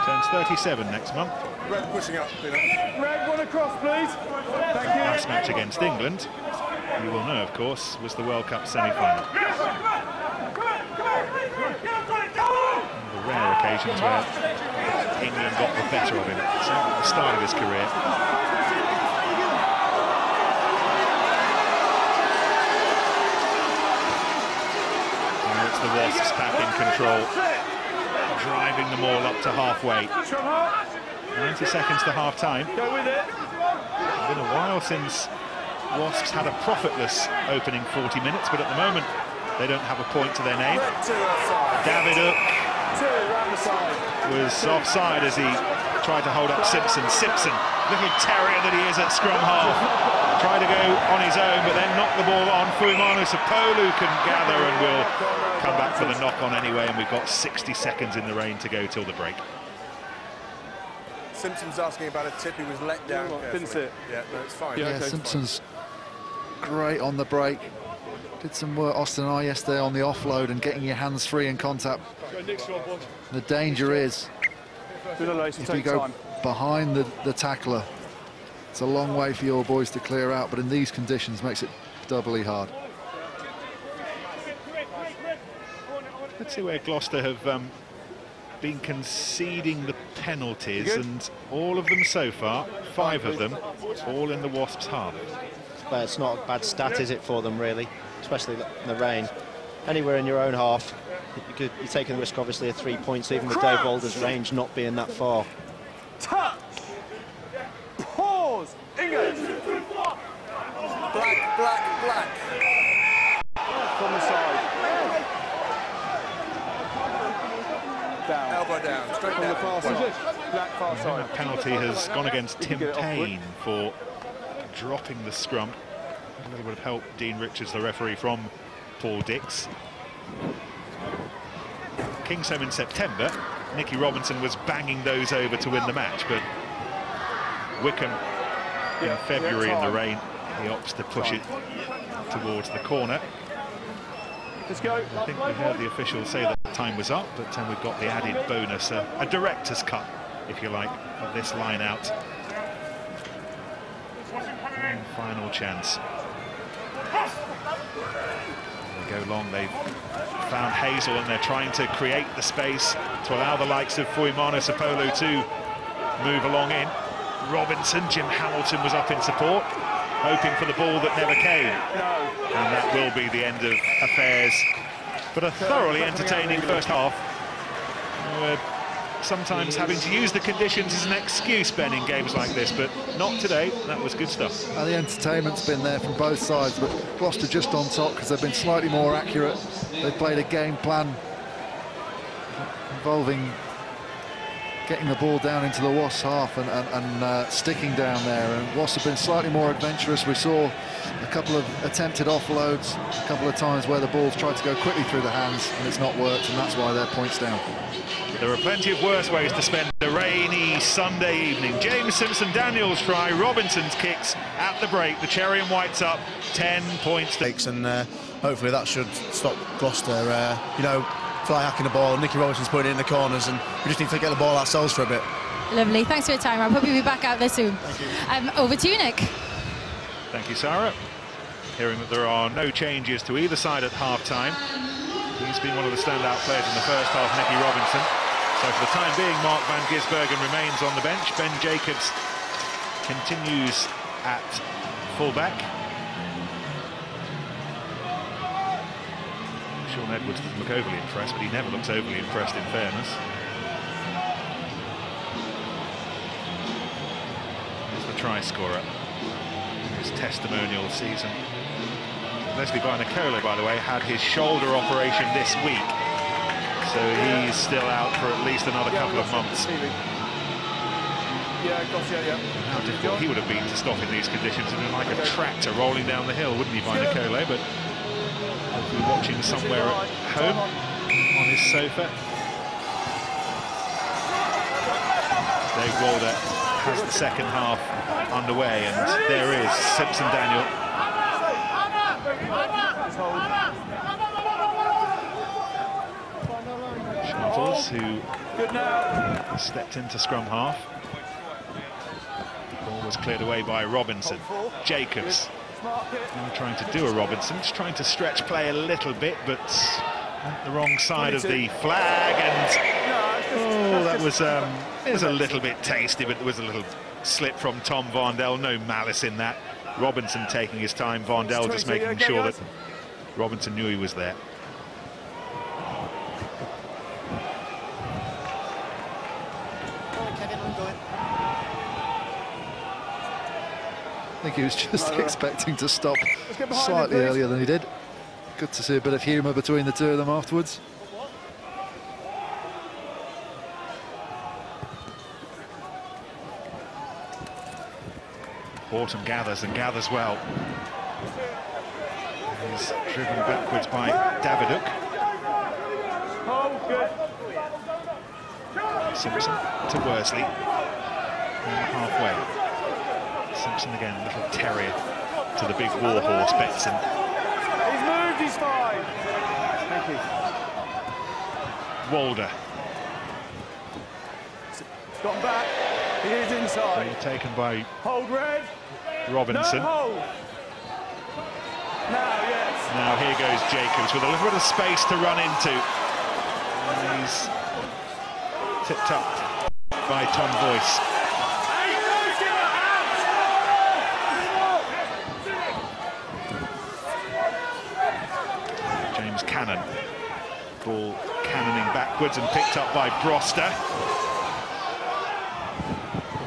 Turns 37 next month. Red pushing up. Red, one across, please. Thank you. Last match against England, you will know, of course, was the World Cup semi-final. The rare occasions where England got the better of him, certainly at the start of his career. Now it's the Wasps back in control, driving them all up to halfway. 90 seconds to half-time. Go with it. It's been a while since Wasps had a profitless opening 40 minutes, but at the moment they don't have a point to their name. David Hook was offside as he tried to hold up Simpson. Simpson, little terrier that he is at scrum half, tried to go on his own, but then knocked the ball on. Fuimanu Sapolu can gather and will come back for the knock-on anyway, and we've got 60 seconds in the rain to go till the break. Simpson's asking about a tip, he was let down. Didn't see it. Yeah, no, it's fine. Yeah, Simpson's great on the break. Did some work, Austin and I, yesterday on the offload and getting your hands free in contact. The danger is, if you go behind the tackler, it's a long way for your boys to clear out, but in these conditions makes it doubly hard. Let's see where Gloucester have been conceding the penalties, and all of them so far, 5 of them, all in the Wasps' half. But it's not a bad stat, is it, for them, really, especially in the rain. Anywhere in your own half, you're taking the risk, obviously, of 3 points, even with Dave Walder's range not being that far. Touch. Pause. England. Black, black, black. From the side. Down. Elbow down. Straight From down. the far side. Black far And side. that penalty has gone against Tim get it off Payne for dropping the scrum. A little bit of help, Dean Richards, the referee from Paul Dix. Kingsholm in September, Nicky Robinson was banging those over to win the match, but Wickham in February in the rain, he opts to push it towards the corner. Let's go. I think we heard the officials say that time was up, but we've got the added bonus, a director's cut, if you like, of this line out. One final chance. They go long, they've found Hazel, and they're trying to create the space to allow the likes of Fuimanu Sapolu to move along in. Robinson, Jim Hamilton was up in support, hoping for the ball that never came. And that will be the end of affairs. But a thoroughly entertaining first half. We're sometimes having to use the conditions as an excuse, Ben, in games like this, but not today. That was good stuff. The entertainment's been there from both sides, but Gloucester just on top because they've been slightly more accurate. They played a game plan involving getting the ball down into the Wasps' half and sticking down there. And Wasps have been slightly more adventurous. We saw a couple of attempted offloads, a couple of times where the ball's tried to go quickly through the hands, and it's not worked, and that's why they're points down. There are plenty of worse ways to spend a rainy Sunday evening. James Simpson-Daniels try, Robinson's kicks at the break. The cherry and white's up, 10 points. And hopefully that should stop Gloucester, you know, fly hacking the ball. Nicky Robinson's putting it in the corners, and we just need to get the ball ourselves for a bit. Lovely, thanks for your time, Rob. Hope you'll be back out there soon. Thank you. Over to you, Nick. Thank you, Sarah. Hearing that there are no changes to either side at half-time. He's been one of the standout players in the first half, Nicky Robinson. So for the time being, Mark van Gisbergen remains on the bench. Ben Jacobs continues at full-back. Sean Edwards doesn't look overly impressed, but he never looks overly impressed, in fairness. Here's the try scorer. His testimonial season. Leslie Barnacola, by the way, had his shoulder operation this week, so he's still out for at least another couple of months. How difficult he would have been to stop in these conditions, and like a tractor rolling down the hill, wouldn't he, Barnacola? But hopefully watching somewhere at home on his sofa. Dave Walder has the second half underway, and there is Simpson Daniel. Sharples, who stepped into scrum half. The ball was cleared away by Robinson. Jacobs now trying to do a Robinson, just trying to stretch play a little bit, but on the wrong side of the flag, and oh, that was it was a little bit tasty, but there was a little slip from Tom Vondel. No malice in that. Robinson taking his time, Vondel just making sure that Robinson knew he was there. I think he was just expecting to stop slightly earlier than he did. Good to see a bit of humour between the two of them afterwards. Horton gathers and gathers well. He's driven backwards by Daviduk. Simpson to Worsley. Halfway. Simpson again, little terrier to the big warhorse Betson. He's moved, he's fine. Thank you. Walder. He's gotten back. He is inside. Being taken by Hold red. Robinson. No hold. Now, yes. Now here goes Jacobs with a little bit of space to run into. And he's tipped up by Tom Boyce. James Cannon. Ball cannoning backwards and picked up by Broster.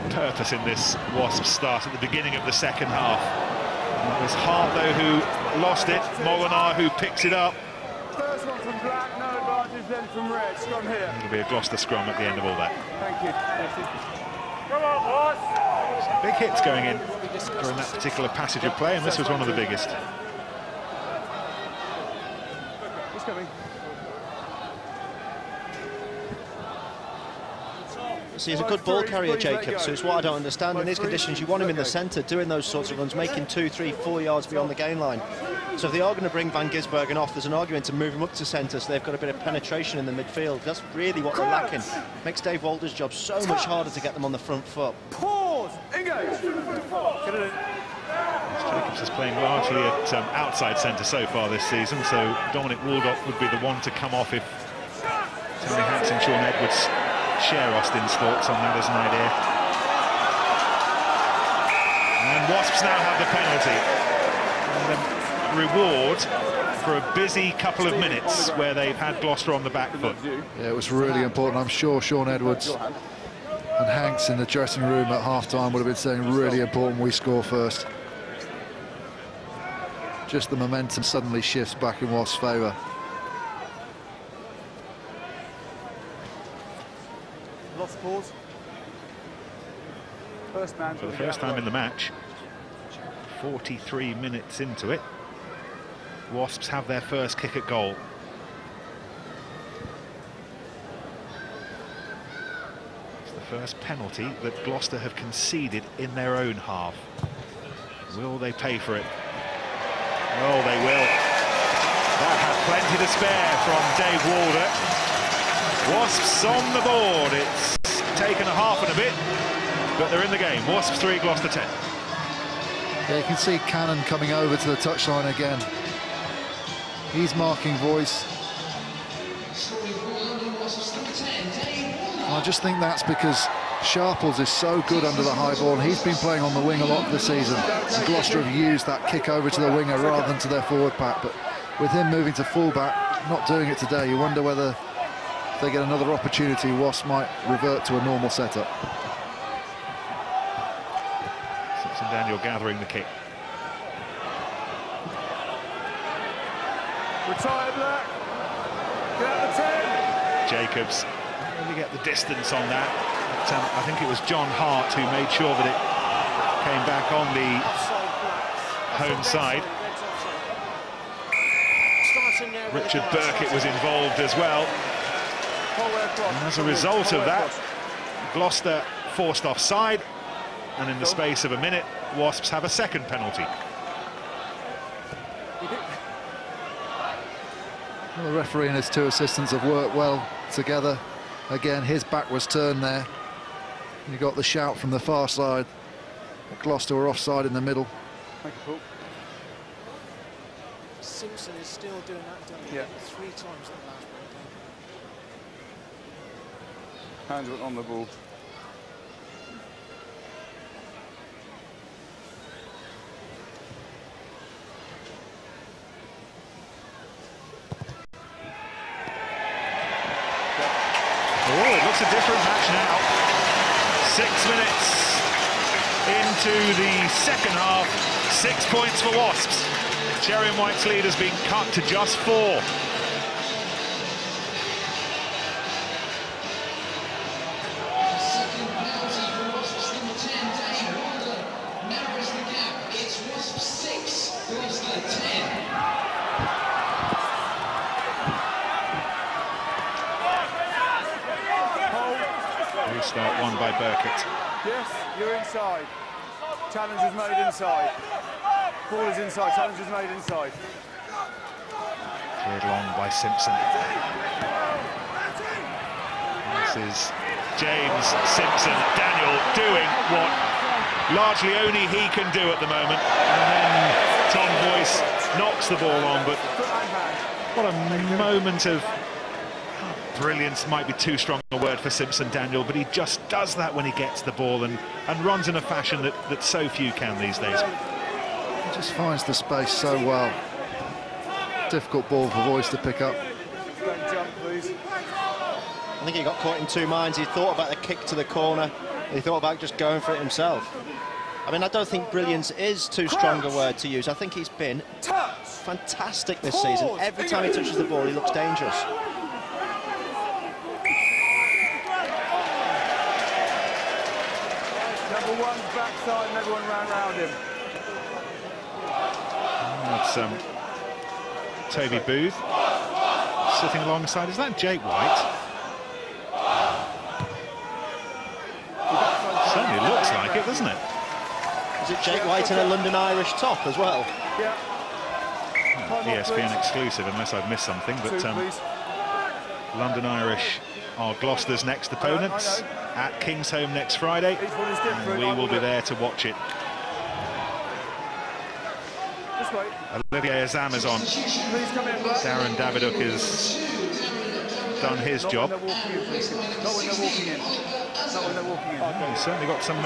Purpose in this Wasps start at the beginning of the second half. And it was Hart, though, who lost it. Molinar, who picks it up. First one from black, no advantage, then from red. Scrum here. It'll be a Gloucester scrum at the end of all that. Thank you. Come on, boss. Some big hits going in during that particular passage of play, and this was one of the biggest. He's coming. See, he's a good ball carrier, Jacobs, so it's what I don't understand. In these conditions, you want him in the centre, doing those sorts of runs, making 2, 3, 4 yards beyond the gain line. So if they are going to bring Van Gisbergen off, there's an argument to move him up to centre, so they've got a bit of penetration in the midfield. That's really what they're lacking. Makes Dave Walder's job so much harder to get them on the front foot. Pause. Engage. Jacobs is playing largely at outside centre so far this season, so Dominic Waldock would be the one to come off if Tony Hanks and Sean Edwards share Austin's thoughts on that as an idea. And Wasps now have the penalty. And the reward for a busy couple of minutes where they've had Gloucester on the back foot. Yeah, it was really important. I'm sure Sean Edwards and Hanks in the dressing room at half-time would have been saying really important we score first. Just the momentum suddenly shifts back in Wasps' favour. Lost pause. First man For the first time in the match, 43 minutes into it, Wasps have their first kick at goal. It's the first penalty that Gloucester have conceded in their own half. Will they pay for it? Oh, they will. That had plenty to spare from Dave Walder. Wasps on the board. It's taken a half and a bit, but they're in the game. Wasps 3, Gloucester 10. Yeah, you can see Cannon coming over to the touchline again. He's marking voice. I just think that's because Sharples is so good under the high ball, and he's been playing on the wing a lot this season. And Gloucester have used that kick over to the winger rather than to their forward pack, but with him moving to full-back, not doing it today, you wonder whether if they get another opportunity, Wasps might revert to a normal setup. Simpson Daniel gathering the kick. Retire black. Get out the 10. Jacobs really get the distance on that. But, I think it was John Hart who made sure that it came back on the home side. Richard Burkitt was involved as well. And as a result of that, Gloucester forced offside, and in the space of a minute, Wasps have a second penalty. Well, the referee and his two assistants have worked well together. Again, his back was turned there. You got the shout from the far side. Gloucester were offside in the middle. Simpson is still doing that, don't he? Yeah. 3 times in the last one. Hands went on the ball. Oh, it looks a different match now. 6 minutes into the second half. 6 points for Wasps. Cherry and White's lead has been cut to just 4. Restart won by Burkett. Yes, you're inside. Challenge is made inside. Ball is inside, challenge is made inside. Cleared long by Simpson. This is James Simpson. Daniel doing what largely only he can do at the moment. And then Tom Boyce knocks the ball on, but what a moment of brilliance, might be too strong a word for Simpson, Daniel, but he just does that when he gets the ball and runs in a fashion that so few can these days. He just finds the space so well. Difficult ball for Boyce to pick up. Don't jump, please. I think he got caught in two minds. He thought about the kick to the corner. He thought about just going for it himself. I mean, I don't think brilliance is too strong a word to use. I think he's been fantastic this season. Every time he touches the ball, he looks dangerous. Number one's backside and everyone ran around him. That's Toby Booth sitting alongside. Is that Jake White? Certainly looks like it, doesn't it? Is it Jake White in a London Irish top as well? Yeah. ESPN exclusive, unless I've missed something. But London Irish are Gloucester's next opponents at Kingsholm next Friday, and we will be there to watch it. Olivier Azam is on. Darren Daviduk has done his job. Not when they're walking in. Not when they're walking in. He's certainly got some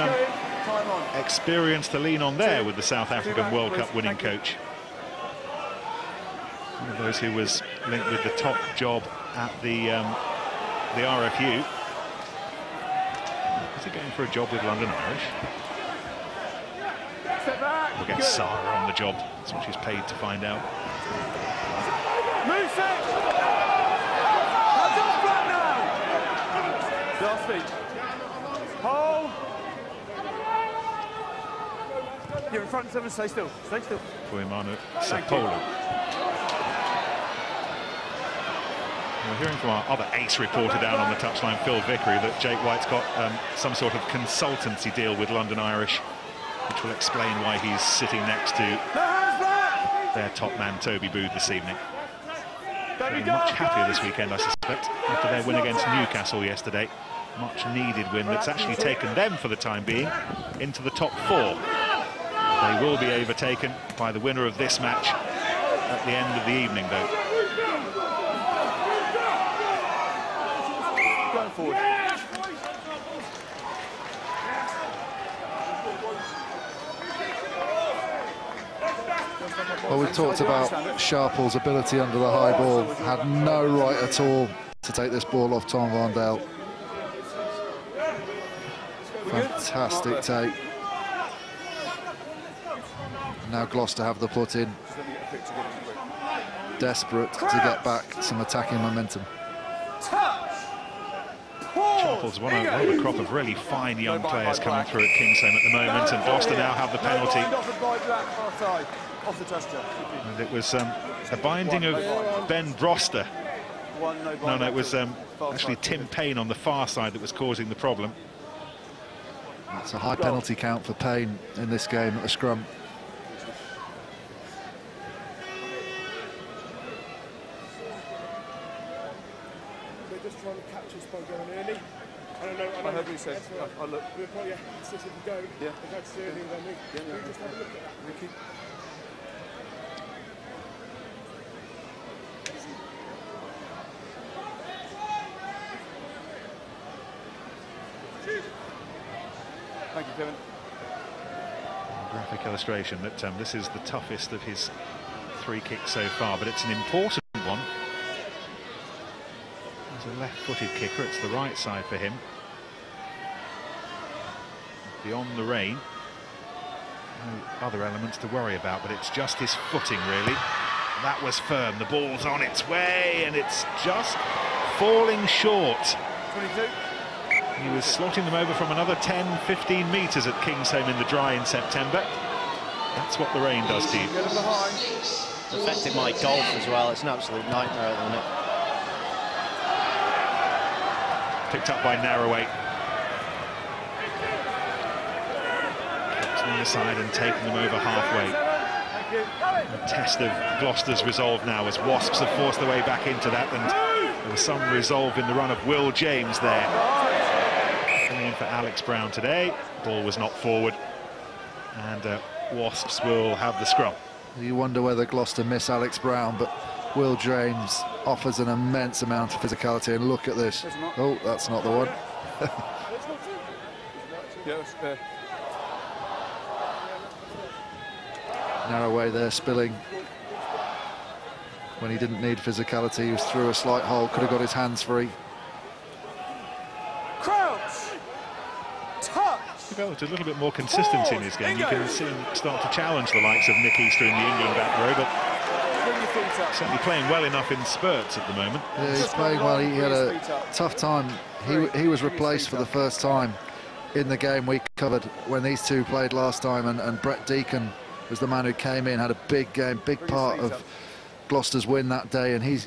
experience to lean on there with the South African World Cup winning coach. One of those who was linked with the top job at the RFU. Is he going for a job with London Irish? We'll get Sarah on the job. That's what she's paid to find out. Move it! Hands off back now! Last feet. Hold! You're in front, 7, stay still. Stay still. Fuimanu Sapolo. We're hearing from our other ace reporter down on the touchline, Phil Vickery, that Jake White's got some sort of consultancy deal with London Irish, which will explain why he's sitting next to their top man, Toby Booth, this evening. Feeling much happier this weekend, I suspect, after their win against Newcastle yesterday. Much needed win that's actually taken them, for the time being, into the top 4. They will be overtaken by the winner of this match at the end of the evening, though. Going forward. Well, we've talked about Sharple's ability under the high ball. Had no right at all to take this ball off Tom Van Dale. Fantastic take. Now Gloucester have the put in. Desperate to get back some attacking momentum. Sharple's one of a crop of really fine young players coming through at Kingsholm at the moment, and Gloucester now have the penalty. And it was a binding of Ben Broster. No, it was actually Tim Payne on the far side that was causing the problem. It's a high penalty count for Payne in this game at the scrum. They're just trying to catch us by going early. I heard what you said. I'll look. We'll probably have to go. Yeah. If that's early, then we just have a look at that. Thank you. Thank you, Kevin. Graphic illustration that this is the toughest of his 3 kicks so far, but it's an important one. He's a left-footed kicker, it's the right side for him. Beyond the rain, no other elements to worry about, but it's just his footing, really. That was firm, the ball's on its way, and it's just falling short. 22. He was slotting them over from another 10-15 metres at Kingsholm in the dry in September. That's what the rain does to you. It's affected my golf as well. It's an absolute nightmare at the minute. Picked up by Narroway. Kept on the side and taken them over halfway. The test of Gloucester's resolve now as Wasps have forced their way back into that, and there was some resolve in the run of Will James there. Coming in for Alex Brown today. Ball was not forward, and Wasps will have the scrum. You wonder whether Gloucester miss Alex Brown, but Will James offers an immense amount of physicality, and look at this. Oh, that's not the one. Yeah, that's fair. Narroway there spilling. When he didn't need physicality, he was through a slight hole, could have got his hands free. Crouch! Touch! It's a little bit more consistency in his game. You can see him start to challenge the likes of Nick Easter in the England back row, but certainly playing well enough in spurts at the moment. Yeah, he's playing well. He had a tough time. He was replaced for the first time in the game we covered when these two played last time, and Brett Deacon was the man who came in, had a big game, big part of Gloucester's win that day, and he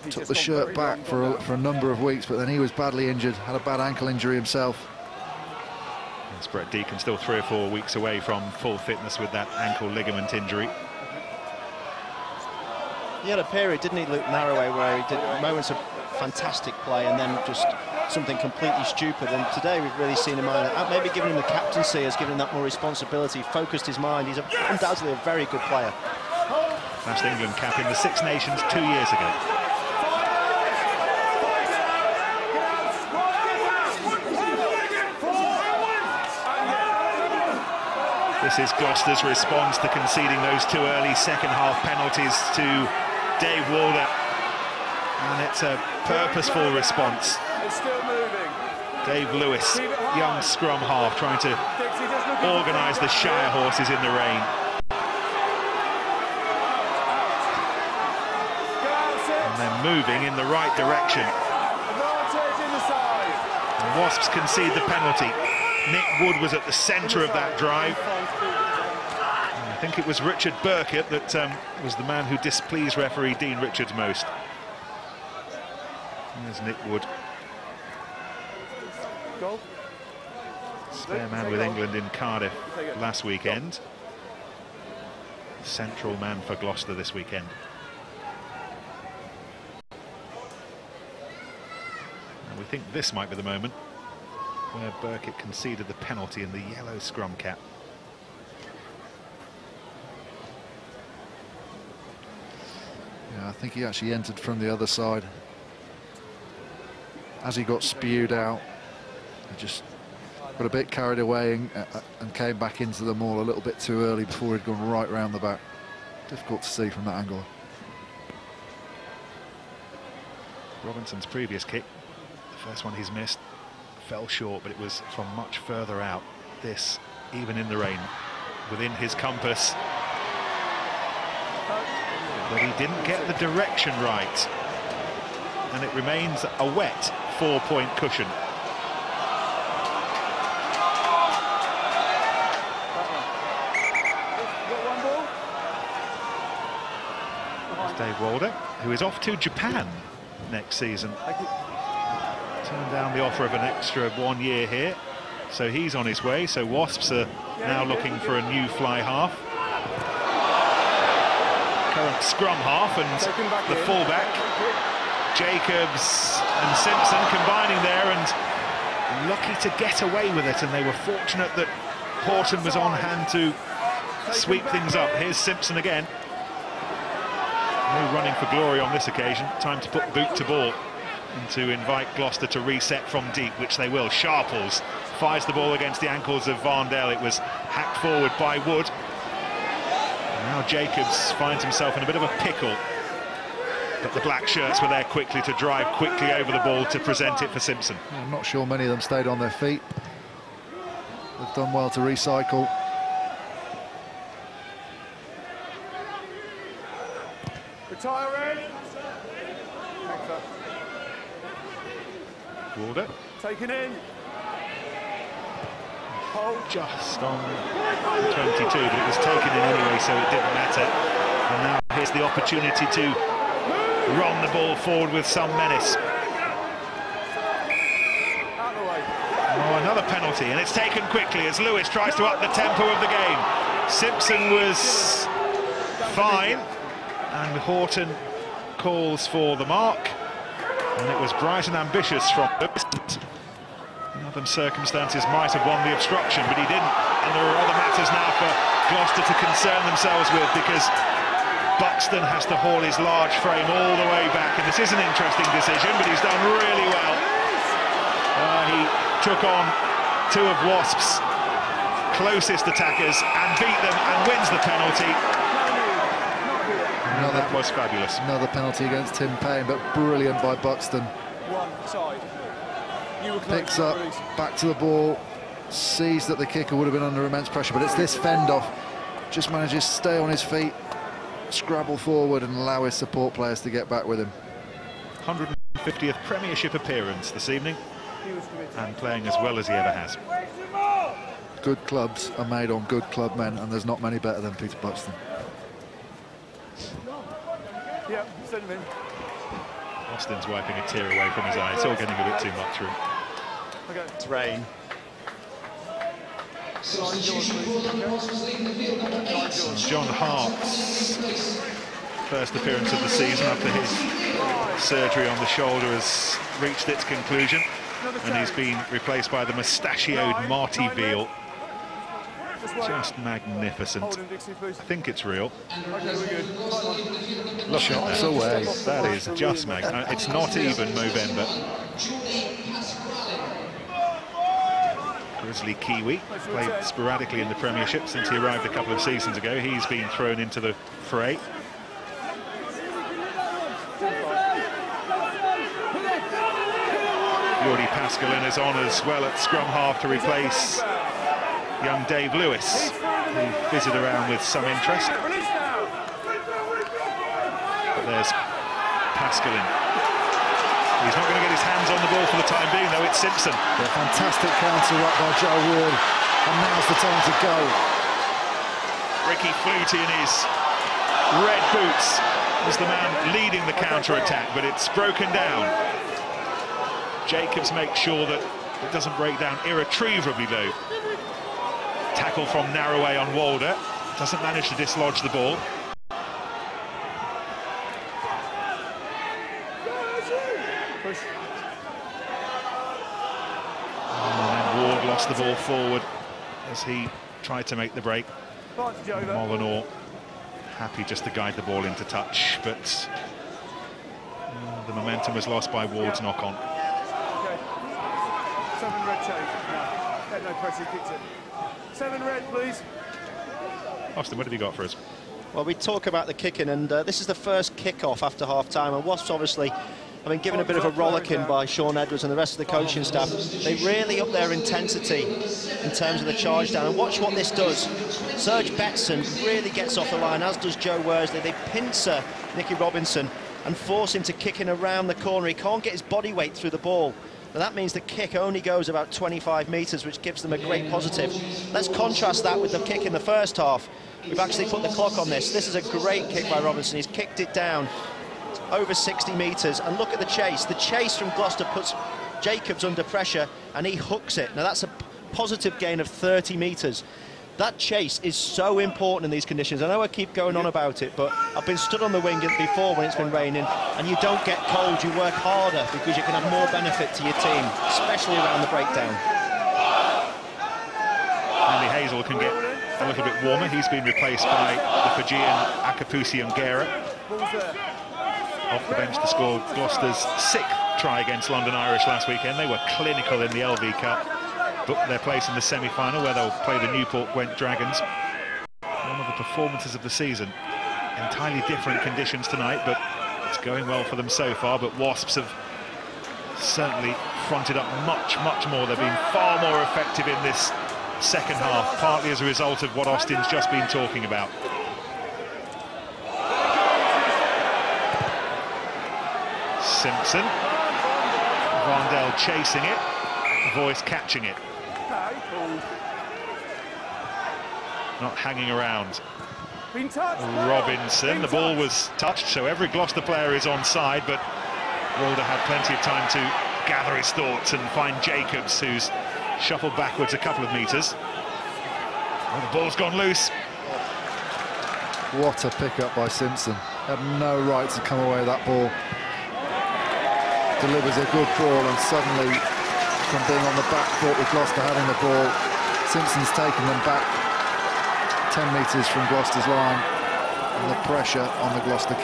took the shirt back for a number of weeks, but then he was badly injured, had a bad ankle injury himself. It's Brett Deacon still 3 or 4 weeks away from full fitness with that ankle ligament injury. He had a period, didn't he, Luke Narroway, where he did moments of fantastic play and then just something completely stupid, and today we've really seen him out. Maybe giving him the captaincy has given him that more responsibility, focused his mind. He's undoubtedly a very good player. Last England cap in the Six Nations 2 years ago. This is Gloucester's response to conceding those 2 early second-half penalties to Dave Walder. And it's a purposeful response. It's still moving. Dave Lewis, young scrum half, trying to organise the Shire horses in the rain. And they're moving in the right direction. And Wasps concede the penalty. Nick Wood was at the centre of that drive. And I think it was Richard Burkett that was the man who displeased referee Dean Richards most. There's Nick Wood. Spare man with England in Cardiff last weekend. Central man for Gloucester this weekend. And we think this might be the moment where Burkett conceded the penalty in the yellow scrum cap. Yeah, I think he actually entered from the other side. As he got spewed out, he just got a bit carried away and came back into the maul a little bit too early before he'd gone right round the back. Difficult to see from that angle. Robinson's previous kick, the first one he's missed, fell short, but it was from much further out. This, even in the rain, within his compass. But he didn't get the direction right. And it remains a wet 4-point cushion. There's Dave Walder, who is off to Japan next season. Turned down the offer of an extra 1 year here. so he's on his way. So Wasps are now looking for a new fly half. Current scrum half, and the fullback, Jacobs and Simpson combining there, and lucky to get away with it, and they were fortunate that Horton was on hand to sweep things up. Here's Simpson again. No running for glory on this occasion. Time to put boot to ball and to invite Gloucester to reset from deep, which they will. Sharples fires the ball against the ankles of Varndale. It was hacked forward by Wood. Now Jacobs finds himself in a bit of a pickle, but the black shirts were there quickly to drive quickly over the ball to present it for Simpson. I'm not sure many of them stayed on their feet. They've done well to recycle. Retiring. Warder. Taken in. Hold just on 22, but it was taken in anyway, so it didn't matter. And now here's the opportunity to run the ball forward with some menace. Oh, another penalty, and it's taken quickly as Lewis tries to up the tempo of the game. Simpson was fine, and Horton calls for the mark, and it was bright and ambitious from Lewis. In other circumstances might have won the obstruction, but he didn't. And there are other matters now for Gloucester to concern themselves with, because Buxton has to haul his large frame all the way back, and this is an interesting decision, but he's done really well. He took on two of Wasps' closest attackers and beat them and wins the penalty. That was fabulous. Another penalty against Tim Payne, but brilliant by Buxton. One side. Picks up, back to the ball, sees that the kicker would have been under immense pressure, but it's this fend-off. Just manages to stay on his feet, scrabble forward and allow his support players to get back with him. 150th Premiership appearance this evening, and playing as well as he ever has. Good clubs are made on good club men, and there's not many better than Peter Buxton. Yeah, send him in. Austin's wiping a tear away from his eye. It's all getting a bit too much for him. Okay. It's rain. John Hart's first appearance of the season after his surgery on the shoulder has reached its conclusion, and he's been replaced by the mustachioed Marty Veal. Just magnificent. I think it's real. Look, shots away. That is just magnificent. It's not even Movember. Grizzly Kiwi played sporadically in the Premiership since he arrived a couple of seasons ago. He's been thrown into the fray. Jordi Pascalin is on as well at scrum half to replace young Dave Lewis, who fizzed around with some interest. But there's Pascalin. He's not going to get his hands on the ball for the time being, though. It's Simpson. A fantastic counter up by Joe Ward, and now's the time to go. Ricky Flutie in his red boots is the man leading the counter-attack, but it's broken down. Jacobs makes sure that it doesn't break down irretrievably, though. Tackle from Narroway on Walder. Doesn't manage to dislodge the ball. Push. And then Ward lost the ball forward as he tried to make the break. Molineux happy just to guide the ball into touch, but the momentum was lost by Ward's knock-on. Okay. 7 red change. No, no pressure, kicks it. 7 red, please. Austin, what have you got for us? Well, we talk about the kicking, and this is the first kick-off after half-time, and Wasps obviously have been given a bit of a rollicking by Sean Edwards and the rest of the coaching staff. They really up their intensity in terms of the charge down, and watch what this does. Serge Betson really gets off the line, as does Joe Worsley. They pincer Nicky Robinson and force him to kick in around the corner. He can't get his body weight through the ball. Now that means the kick only goes about 25 metres, which gives them a great positive. Let's contrast that with the kick in the first half. We've actually put the clock on this. This is a great kick by Robinson. He's kicked it down over 60 metres, and look at the chase. The chase from Gloucester puts Jacobs under pressure, and he hooks it. Now that's a positive gain of 30 metres. That chase is so important in these conditions. I know I keep going on about it, but I've been stood on the wing before when it's been raining, and you don't get cold, you work harder because you can have more benefit to your team, especially around the breakdown. Andy Hazel can get a little bit warmer. He's been replaced by the Fijian Akapusi Ongera. Off the bench to score Gloucester's 6th try against London Irish last weekend. They were clinical in the LV Cup. Booked their place in the semi-final where they'll play the Newport Gwent Dragons. One of the performances of the season. Entirely different conditions tonight, but it's going well for them so far. But Wasps have certainly fronted up much, much more. They've been far more effective in this second half, partly as a result of what Austin's just been talking about. Simpson. Vandel chasing it. Voice catching it. Not hanging around. Robinson, the ball was touched, so every Gloucester player is onside, but Walder had plenty of time to gather his thoughts and find Jacobs, who's shuffled backwards a couple of metres. Well, the ball's gone loose. What a pick-up by Simpson. Had no right to come away with that ball. Delivers a good ball, and suddenly, from being on the back foot with Gloucester having the ball, Simpson's taken them back 10 metres from Gloucester's line, and the pressure on the Gloucester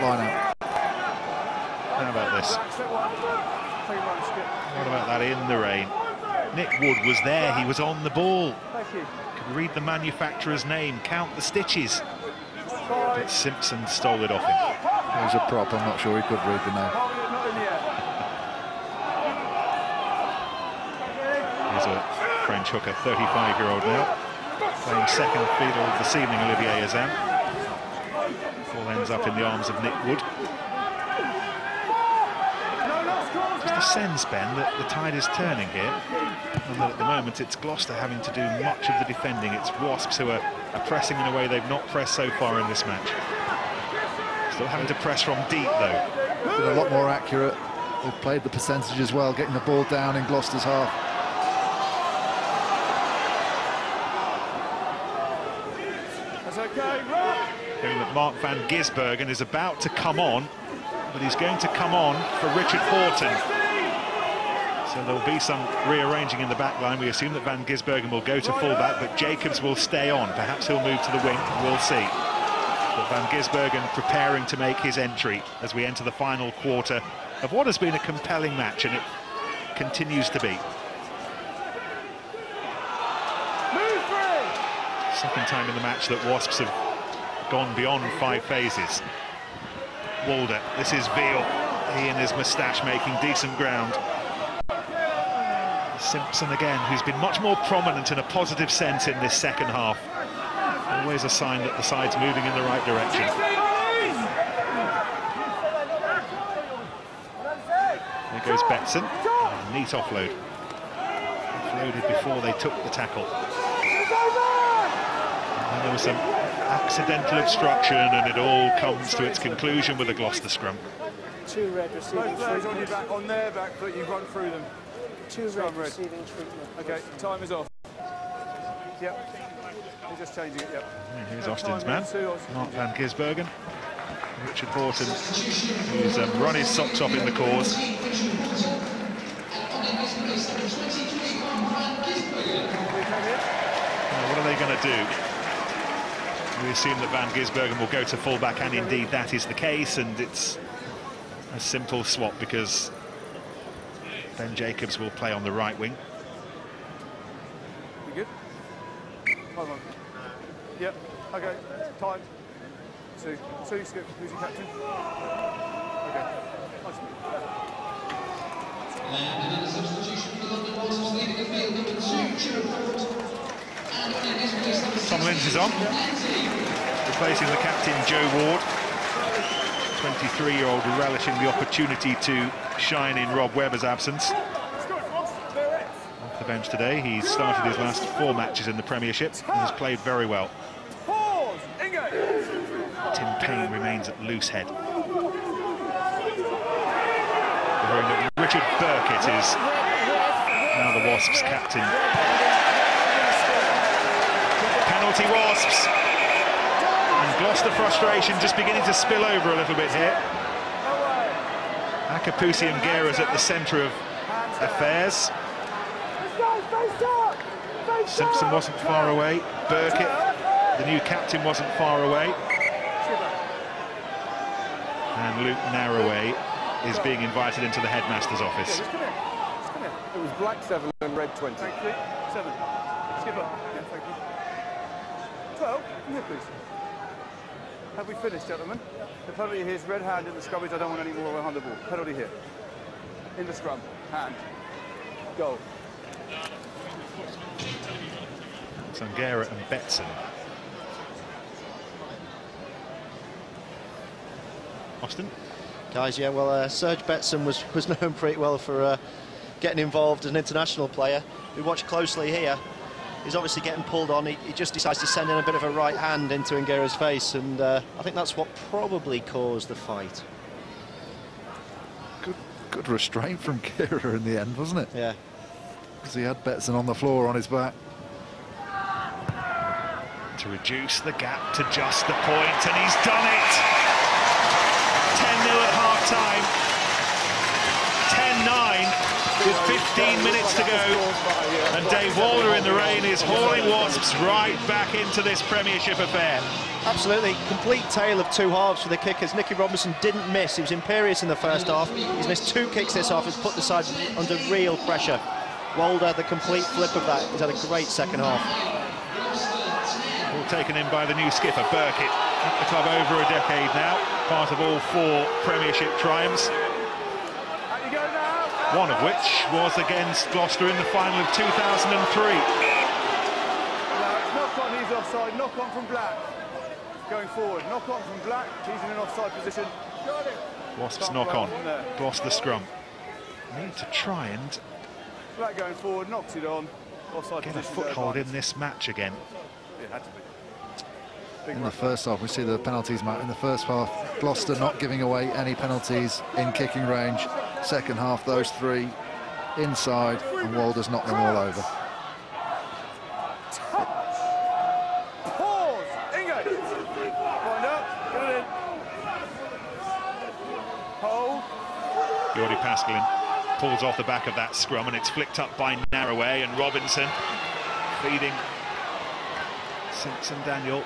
line-out. How about this? What about that in the rain? Nick Wood was there, he was on the ball. Could read the manufacturer's name, count the stitches. But Simpson stole it off him. It was a prop, I'm not sure he could read the name. Here's a French hooker, 35-year-old now, playing second fiddle this evening, Olivier Azam. Ball ends up in the arms of Nick Wood. Just a sense, Ben, that the tide is turning here, and that at the moment it's Gloucester having to do much of the defending. It's Wasps who are pressing in a way they've not pressed so far in this match. Still having to press from deep, though. Been a lot more accurate. They've played the percentage as well, getting the ball down in Gloucester's half. Hearing that Mark van Gisbergen is about to come on, but he's going to come on for Richard Horton. So there'll be some rearranging in the back line. We assume that van Gisbergen will go to fullback, but Jacobs will stay on. Perhaps he'll move to the wing, we'll see. But van Gisbergen preparing to make his entry as we enter the final quarter of what has been a compelling match, and it continues to be. Second time in the match that Wasps have gone beyond 5 phases. Walder, this is Veal. He and his moustache making decent ground. Simpson again, who's been much more prominent in a positive sense in this second half. Always a sign that the side's moving in the right direction. There goes Betson. Oh, neat offload. Offloaded before they took the tackle. And there was some accidental obstruction, and it all comes to its conclusion with a Gloucester scrum. 2 red receiving treatment. On your back, on their back foot, you run through them. 2 red receiving treatment. Okay, time is off. Yep. He's just changing it, yep. And here's Austin's man, Mark van Gisbergen. Richard Horton, who's run his socks off in the cause. Now, what are they going to do? We assume that van Gisbergen will go to fullback, and indeed that is the case, and it's a simple swap because Ben Jacobs will play on the right wing. You good? Hold on. Yep, okay, time. 2, skip. Who's your captain? Okay. Nice. And another substitution for London Wasps, leading the field, number 2, Chirrut. Tom Lynch is on, replacing the captain Joe Ward. 23-year-old relishing the opportunity to shine in Rob Webber's absence. Off the bench today, he's started his last 4 matches in the Premiership and has played very well. Tim Payne remains at loose head. Richard Burkitt is now the Wasps captain. Penalty Wasps. And Gloucester frustration just beginning to spill over a little bit here. Akapusi and Guerra's at the centre of affairs. Simpson wasn't far away. Burkitt, the new captain, wasn't far away. And Luke Narroway is being invited into the headmaster's office. It was black 7 and red 20. Thank you. 7. Skipper. Yeah, thank you. 12. Come here, please. Have we finished, gentlemen? The penalty here is red hand in the scrummage. I don't want any more behind the ball. Penalty here. In the scrum. Hand. Goal. Sangera and Betson. Austin? Guys, yeah, well, Serge Betson was known pretty well for getting involved as an international player. We watch closely here. He's obviously getting pulled on. He just decides to send in a bit of a right hand into Nguera's face, and I think that's what probably caused the fight. Good restraint from Nguera in the end, wasn't it? Yeah. Because he had Betson on the floor on his back. To reduce the gap to just the point, and he's done it! 10-0 at half-time. 10-9 with 15 minutes to go. And Dave Walder in the rain is hauling Wasps right back into this Premiership affair. Absolutely, complete tale of two halves for the kickers. Nicky Robinson didn't miss. He was imperious in the first half. He's missed 2 kicks this half. He's put the side under real pressure. Walder, the complete flip of that. He's had a great second half. All taken in by the new skipper, Burkitt, at the club over a decade now, part of all 4 Premiership triumphs. One of which was against Gloucester in the final of 2003. Knock on, he's offside. Knock on from Black. Going forward. Knock on from Black. He's in an offside position. Wasps knock on. Gloucester scrum. Need to try and Black going forward, knocks it on. Offside get a foothold in this match again. It had to be. In the first half, we see the penalties, Matt. In the first half, Gloucester not giving away any penalties in kicking range. Second half, those 3 inside, and Walder's knocked them all over. Pause! Engage! Wind up, get it in. Hold. Jordi Pascalin pulls off the back of that scrum, and it's flicked up by Narroway, and Robinson feeding Simpson Daniel.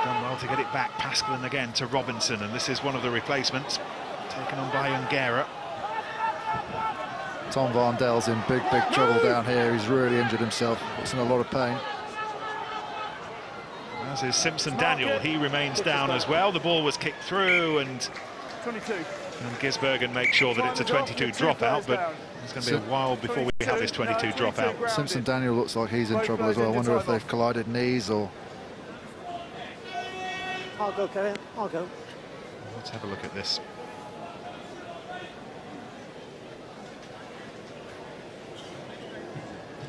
Done well to get it back. Pascalin again to Robinson, and this is one of the replacements taken on by Nguera. Tom Varndell's in big trouble down here. He's really injured himself. He's in a lot of pain. As is Simpson Daniel. He remains down as well. The ball was kicked through, and 22. And Gisbergen makes sure that it's a 22 dropout, but it's going to be a while before we have this 22 dropout. Simpson Daniel looks like he's in trouble as well. I wonder if they've collided knees or... I'll go, Kevin. I'll go. Let's have a look at this.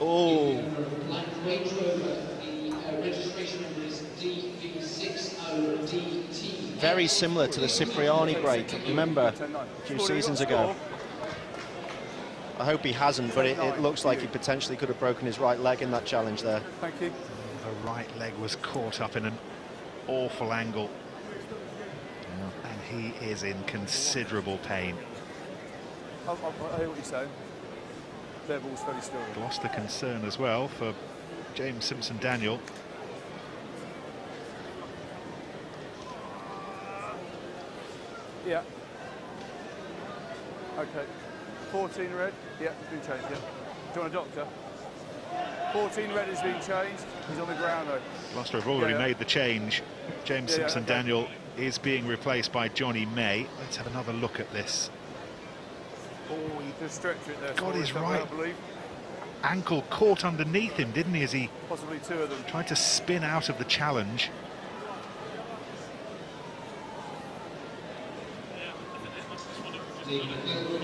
Oh. Black Range Rover, the registration number is DV60DT. Very similar to the Cipriani break, remember, a few seasons ago. I hope he hasn't, but it looks like he potentially could have broken his right leg in that challenge there. Thank you. The right leg was caught up in an awful angle. And he is in considerable pain. I hear what you're saying. Their ball's very still. Lost the concern as well for James Simpson Daniel. Yeah. Okay. 14 red. Yeah, it's been changed. Yeah. Do you want a doctor? 14 red has been changed. He's on the ground though. Gloucester have already made the change. James Simpson Daniel is being replaced by Johnny May. Let's have another look at this. Oh, he just stretched it there. Got his right ankle caught underneath him, didn't he, as he possibly 2 of them tried to spin out of the challenge. The number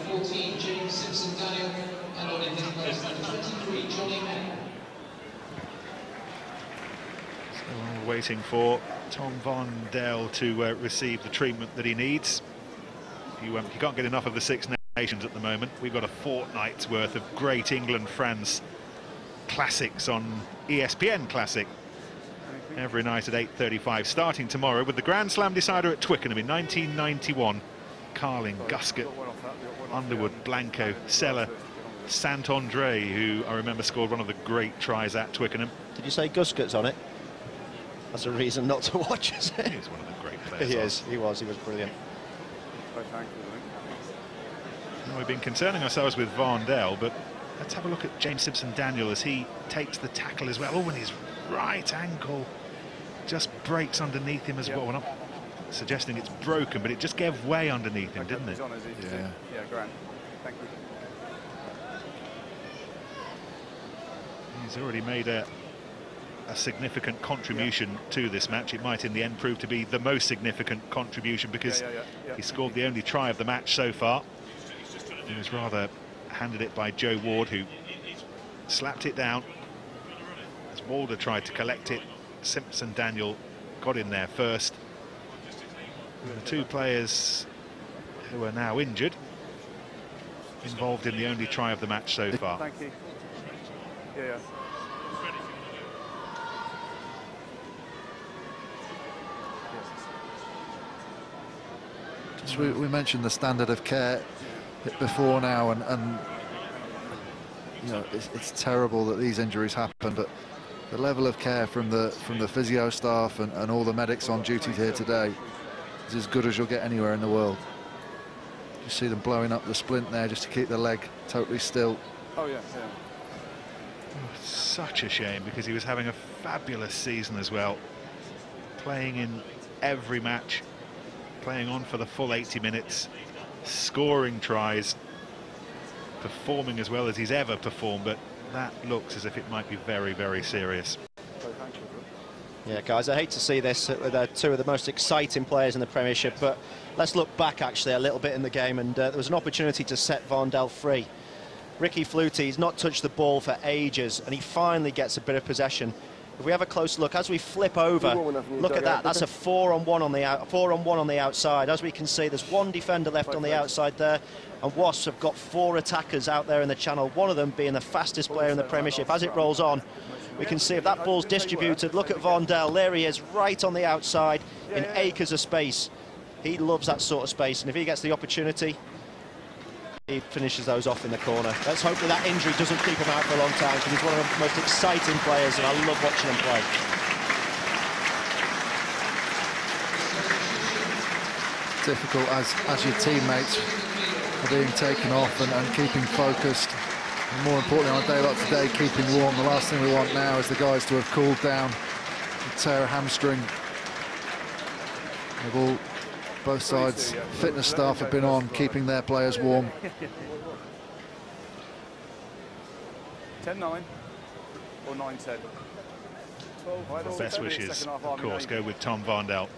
14, James Simpson Daniel, and on in his place, number 23, Johnny May. So we're waiting for Tom Varndell to receive the treatment that he needs. You can't get enough of the 6 now. Nations at the moment. We've got a fortnight's worth of great England-France classics on ESPN Classic every night at 8:35, starting tomorrow with the Grand Slam decider at Twickenham in 1991. Carling, Guscott, Underwood, Blanco, Sella, Sant-Andre, who I remember scored one of the great tries at Twickenham. Did you say Guscott's on it? That's a reason not to watch, is it? He's one of the great players. He is, he was brilliant. Now, we've been concerning ourselves with Varndell, but let's have a look at James Simpson-Daniel as he takes the tackle as well. Oh, and his right ankle just breaks underneath him as well. We're not suggesting it's broken, but it just gave way underneath him, didn't it? Yeah. Yeah, Grant. Thank you. He's already made a significant contribution to this match. It might in the end prove to be the most significant contribution because he scored the only try of the match so far. He was rather handed it by Joe Ward, who slapped it down as Walder tried to collect it. Simpson-Daniel got in there first. And the two players who are now injured involved in the only try of the match so far. Thank you. Yeah. Just we mentioned the standard of care before now, and you know it's terrible that these injuries happen, but the level of care from the physio staff and all the medics on duty here today is as good as you'll get anywhere in the world. You see them blowing up the splint there just to keep the leg totally still. Oh yeah. Oh, such a shame, because he was having a fabulous season as well, playing in every match, playing on for the full 80 minutes, scoring tries, performing as well as he's ever performed, but that looks as if it might be very, very serious. Yeah, guys, I hate to see this with two of the most exciting players in the Premiership, but let's look back actually a little bit in the game, and there was an opportunity to set Varndell free. Ricky Flutie's not touched the ball for ages, and he finally gets a bit of possession. If we have a close look, as we flip over, look at that. That's a 4-on-1 on the outside. As we can see, there's one defender left on the outside there, and Wasps have got 4 attackers out there in the channel, one of them being the fastest player in the Premiership. As it rolls on, we can see if that ball's distributed. Look at Varndell. There he is, right on the outside, in acres of space. He loves that sort of space, and if he gets the opportunity, he finishes those off in the corner. Let's hope that injury doesn't keep him out for a long time, because he's one of the most exciting players, and I love watching him play. Difficult as your teammates are being taken off and keeping focused. And more importantly, on a day like today, keeping warm. The last thing we want now is the guys to have cooled down and tear a hamstring. Both sides, fitness staff have been on, keeping their players warm. 10-9 or 9-10. The best wishes, of course, go with Tom Varndell.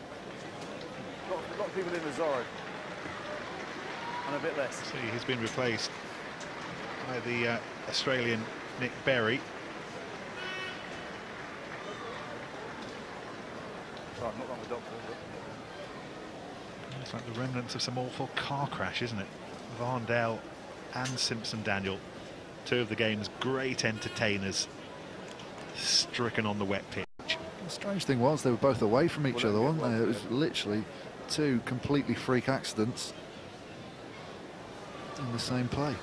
A lot of people in the Zorro. And a bit less. See, he's been replaced by the Australian Nick Berry. Right, not on the doctor, but... It's like the remnants of some awful car crash, isn't it? Varndell and Simpson-Daniel, two of the game's great entertainers, stricken on the wet pitch. The strange thing was they were both away from each other, weren't they? It was literally 2 completely freak accidents in the same play.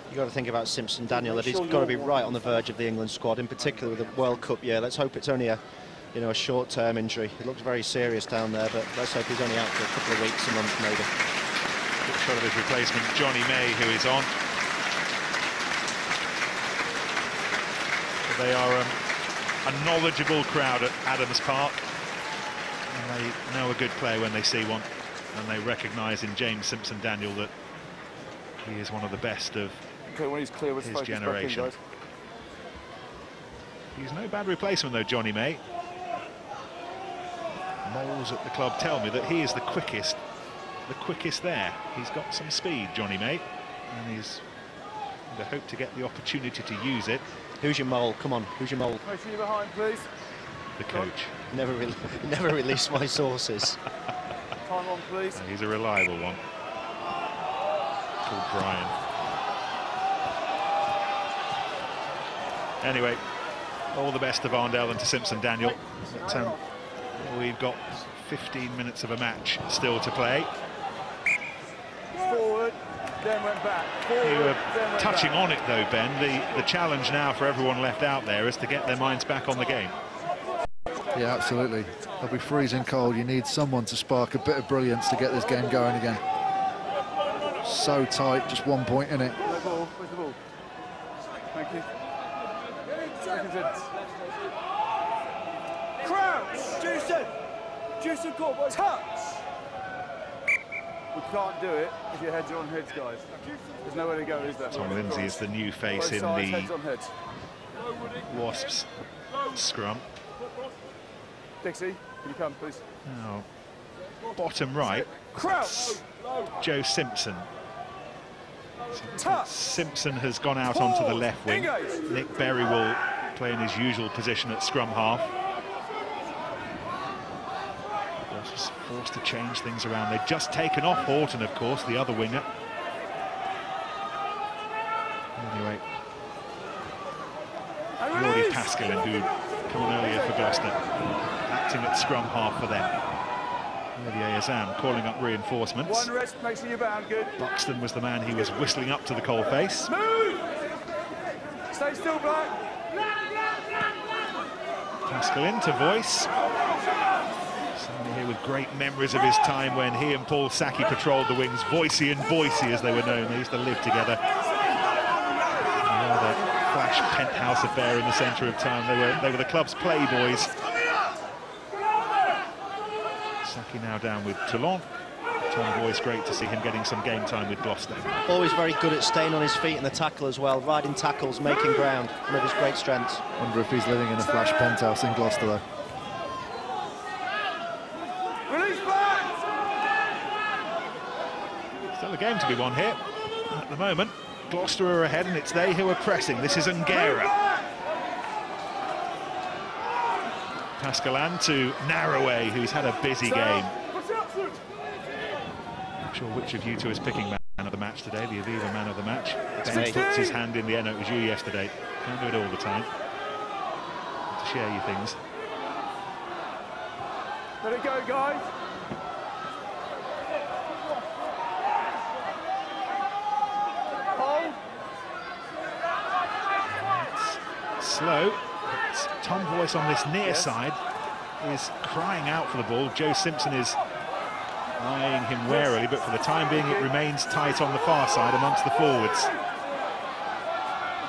You've got to think about Simpson-Daniel, that he's got to be right on the verge of the England squad, in particular with the World Cup year. Let's hope it's only a short-term injury. It looks very serious down there, but let's hope he's only out for a couple of weeks, a month maybe. Good shot of his replacement, Johnny May, who is on. They are a knowledgeable crowd at Adams Park, and they know a good player when they see one, and they recognise in James Simpson-Daniel that he is one of the best of when he's clear with his generation. He's no bad replacement though, Johnny May. Moles at the club tell me that he is the quickest there. He's got some speed, Johnny May, and he's going to hope to get the opportunity to use it. Who's your mole? Come on, who's your mole? Make sure you're behind, please. the coach. Never release my sources. Time on, please. He's a reliable one. Called Brian. Anyway, all the best to Varndale and to Simpson Daniel. But, we've got 15 minutes of a match still to play. Forward, then went back. Forward, You were then went touching back. on it though, Ben. The challenge now for everyone left out there is to get their minds back on the game. Yeah, absolutely. They'll be freezing cold. You need someone to spark a bit of brilliance to get this game going again. So tight, just 1 point in it. Where's the ball? Where's the ball? Thank you. Seconds in. Crouch! Jason, go, boys. Touch! We can't do it if your heads are on heads, guys. There's nowhere to go, is there? Tom Lindsay is the new face in sides, the heads on heads. Wasps scrum. Dixie, can you come, please? Now, bottom right, Crouch! Joe Simpson. Touch! Simpson has gone out onto the left wing. Engage. Nick Berry will play in his usual position at scrum half. Wasps forced to change things around. They'd just taken off Horton, of course, the other winger. Anyway, Jordi Pascalin, who come on earlier for Gloucester, acting at scrum half for them. Olivier Azam calling up reinforcements. One rest, make sure you're bound, good. Buxton was the man he was whistling up to the coalface. Move! Stay still, Black. Pascalin to Voice. Somebody here with great memories of his time when he and Paul Sacchi patrolled the wings. Voicey and Voicey, as they were known. They used to live together. Rather flash penthouse affair in the centre of town. They were the club's playboys. Sacchi now down with Toulon. Tom Voice, great to see him getting some game time with Gloucester. Always very good at staying on his feet in the tackle as well, riding tackles, making ground, one of his great strengths. Wonder if he's living in a flash penthouse in Gloucester, though. Release back! Still a game to be won here. At the moment, Gloucester are ahead and it's they who are pressing. This is Ngera. Pascalan to Narroway, who's had a busy game. Not sure which of you two is picking man of the match today, the Aviva man of the match. Ben puts his hand in the air. No, it was you yesterday. Can't do it all the time. To share you things. Let it go, guys. Hold. It's slow. It's Tom Voice on this near side is crying out for the ball. Joe Simpson is eyeing him warily, but for the time being it remains tight on the far side amongst the forwards.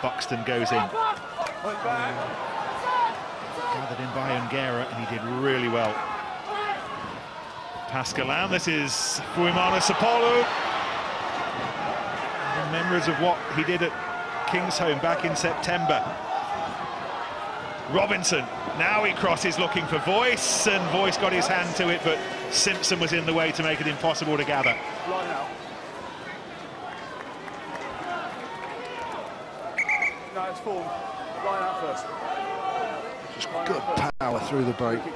Buxton goes in. Gathered in by Ngera, and he did really well. Pascalan, this is Fuimana Sapolo. Memories of what he did at Kingsholm back in September. Robinson, now he crosses looking for Voice, and Voice got his hand to it, but Simpson was in the way to make it impossible to gather. Line out. No, it's form. Line out first. Just good power through the break. And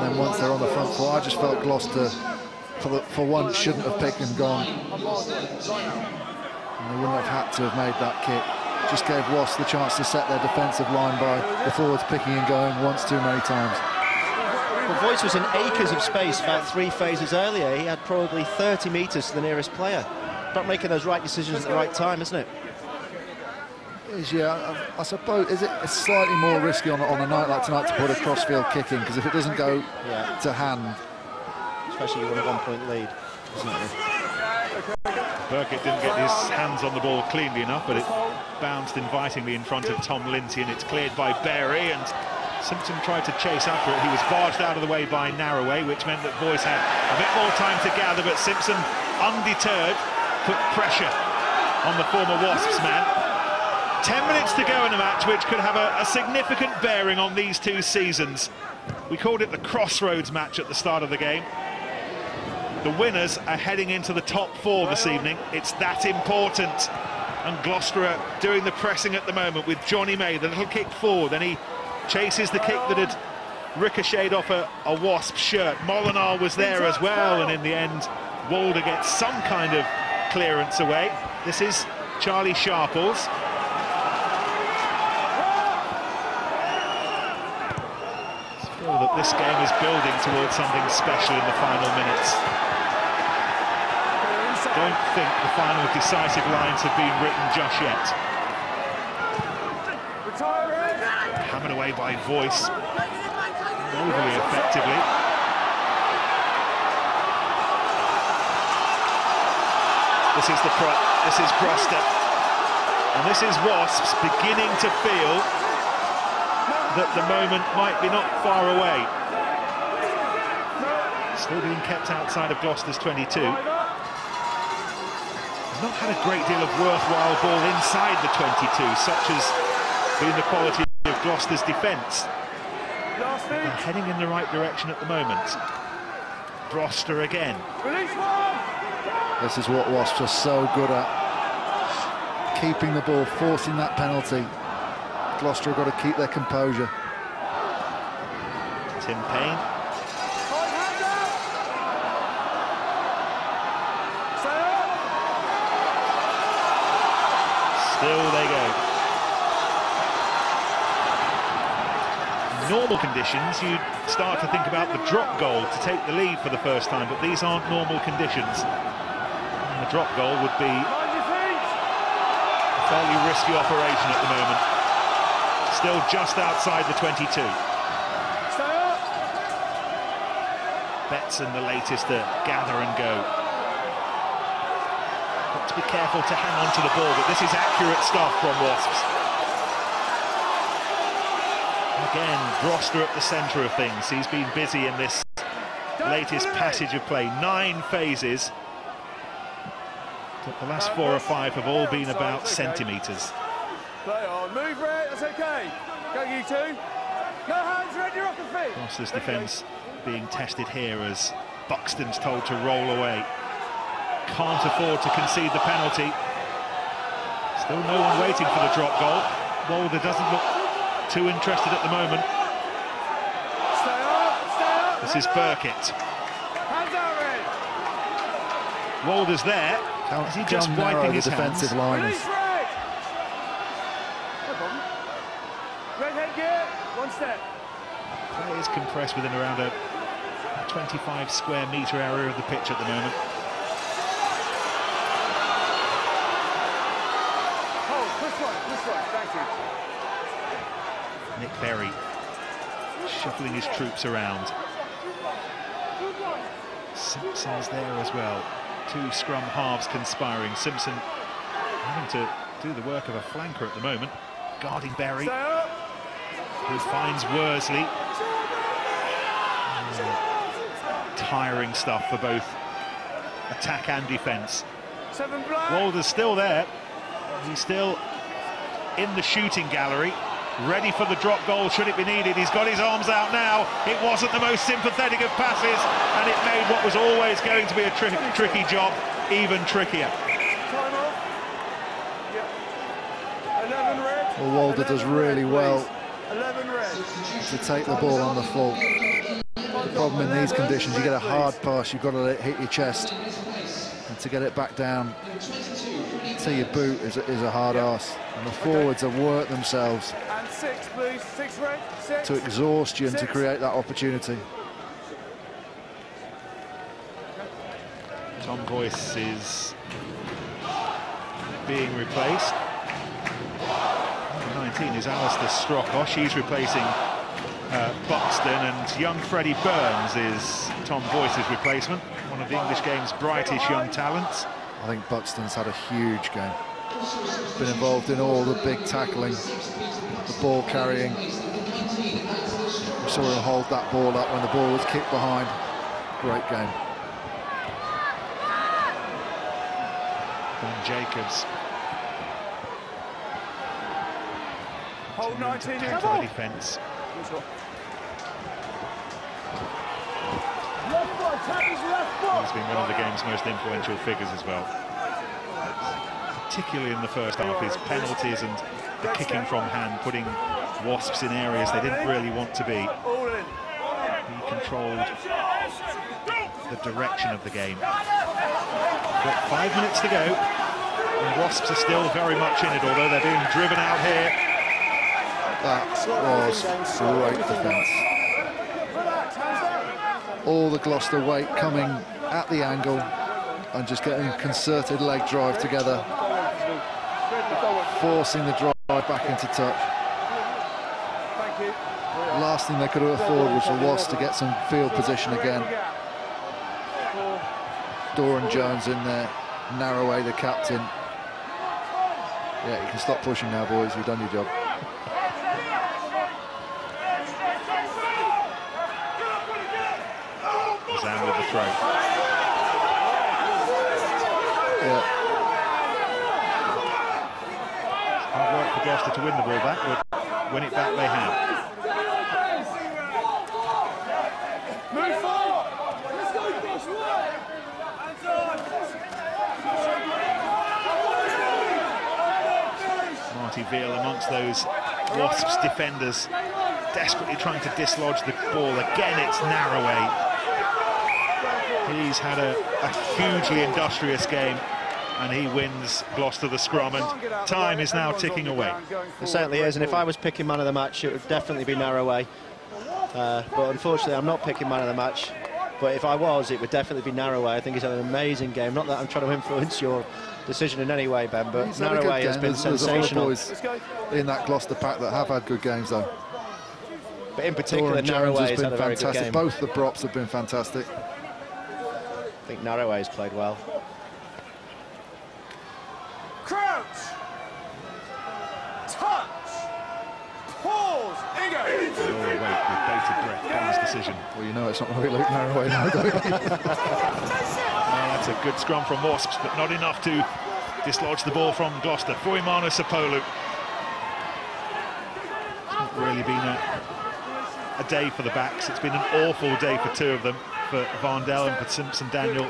then once they're on the front foot, I just felt Gloucester, for once, shouldn't have picked and gone. And they wouldn't have had to have made that kick. Just gave Wasps the chance to set their defensive line by the forwards picking and going once too many times. Well, Voice was in acres of space about 3 phases earlier. He had probably 30 metres to the nearest player. About making those right decisions at the right time, isn't it? Yeah, I suppose it's slightly more risky on a night like tonight to put a crossfield kick in, because if it doesn't go to hand, especially with a 1 point lead, isn't it? Burkett didn't get his hands on the ball cleanly enough, but it bounced invitingly in front of Tom Lindsay, and it's cleared by Berry, and Simpson tried to chase after it. He was barged out of the way by Narroway, which meant that Voice had a bit more time to gather, but Simpson, undeterred, put pressure on the former Wasps man. 10 minutes to go in the match, which could have a significant bearing on these two seasons. We called it the crossroads match at the start of the game. The winners are heading into the top 4 this evening. It's that important. And Gloucester are doing the pressing at the moment with Johnny May, the little kick forward. Then he chases the kick that had ricocheted off a Wasp shirt. Molinar was there as well, and in the end, Walder gets some kind of clearance away. This is Charlie Sharples. I feel that this game is building towards something special in the final minutes. Don't think the final decisive lines have been written just yet. Hammered away by Voice, overly effectively. This is the prop, this is Broster, and this is Wasps beginning to feel that the moment might be not far away. Still being kept outside of Gloucester's 22. Not had a great deal of worthwhile ball inside the 22, such as been the quality of Gloucester's defence. They're heading in the right direction at the moment. Broster again. This is what Wasps are so good at. Keeping the ball, forcing that penalty. Gloucester have got to keep their composure. Tim Payne. Still they go. In normal conditions, you'd start to think about the drop goal to take the lead for the first time, but these aren't normal conditions. And the drop goal would be a fairly risky operation at the moment. Still just outside the 22. Betson, the latest to gather and go. Got to be careful to hang on to the ball, but this is accurate stuff from Wasps. Again, Broster at the centre of things. He's been busy in this latest passage of play. 9 phases. But the last 4 or 5 have all been about centimetres. Play on, move Red, that's okay. Go you two. No hands, Red, you're off the feet. Gloucester's defence being tested here as Buxton's told to roll away. Can't afford to concede the penalty. Still no one waiting for the drop goal. Walder doesn't look too interested at the moment. Stay up, stay up. This is Burkitt. Hands out, Red. Walder's there. Is he just wiping his defensive hands? line? Release, Red. No problem. Red headgear, 1 step. Play is compressed within around a 25 square metre area of the pitch at the moment. Thank you. Nick Berry shuffling his troops around. Simpson's there as well. 2 scrum halves conspiring. Simpson having to do the work of a flanker at the moment. Guarding Berry, who finds Worsley. Tiring stuff for both attack and defence. Walder's still there. He's still in the shooting gallery, ready for the drop goal should it be needed. He's got his arms out now. It wasn't the most sympathetic of passes, and it made what was always going to be a tricky job even trickier. Well, Walder does really well to take the ball on the full. The problem in these conditions, you get a hard pass, you've got to let it hit your chest, and to get it back down to your boot is a hard ask. And the forwards have worked themselves And 6, please. 6, Red. 6. to exhaustion to create that opportunity. Tom Boyce is being replaced. Number 19 is Alistair Strokosh. He's replacing Buxton, and young Freddie Burns is Tom Boyce's replacement. One of the English game's brightest young talents. I think Buxton's had a huge game. Been involved in all the big tackling, the ball carrying. We saw him hold that ball up when the ball was kicked behind. Great game. Ben Jacobs. Hold 19 in. Tackle the defence. He's been one of the game's most influential figures as well. Particularly in the first half, his penalties and the kicking from hand, putting Wasps in areas they didn't really want to be. He controlled the direction of the game. But 5 minutes to go, and Wasps are still very much in it, although they're being driven out here. That was great defence. All the Gloucester weight coming at the angle and just getting a concerted leg drive together, forcing the drive back into touch. Last thing they could have afforded was for Wasps to get some field position again. Doran Jones in there, Narroway the captain. Yeah, you can stop pushing now, boys, you've done your job. Zan with the throw. Yeah. Hard work for Gloucester to win the ball back, but win it back they have. Move forward! Let's go, Marty Veal amongst those Wasps defenders, desperately trying to dislodge the ball. Again, it's Narroway. He's had a hugely industrious game, and he wins Gloucester the scrum, and time is now ticking away. It certainly is, and if I was picking man of the match, it would definitely be Narroway. But unfortunately, I'm not picking man of the match. But if I was, it would definitely be Narroway. I think he's had an amazing game. Not that I'm trying to influence your decision in any way, Ben, but Narroway has been sensational. There's a lot of boys in that Gloucester pack that have had good games, though. But in particular, Narroway has had a very good game. Both the props have been fantastic. I think Narroway's played well. Crouch! Touch! Pause! Engage! Oh, wait, with bated breath, Ben's decision. Well, you know it's not going to be Luke Narroway now, don't you? Well, that's a good scrum from Wasps, but not enough to dislodge the ball from Gloucester. Fuimana Sapolu. It's not really been a day for the backs. It's been an awful day for two of them, for Varndell and for Simpson Daniel.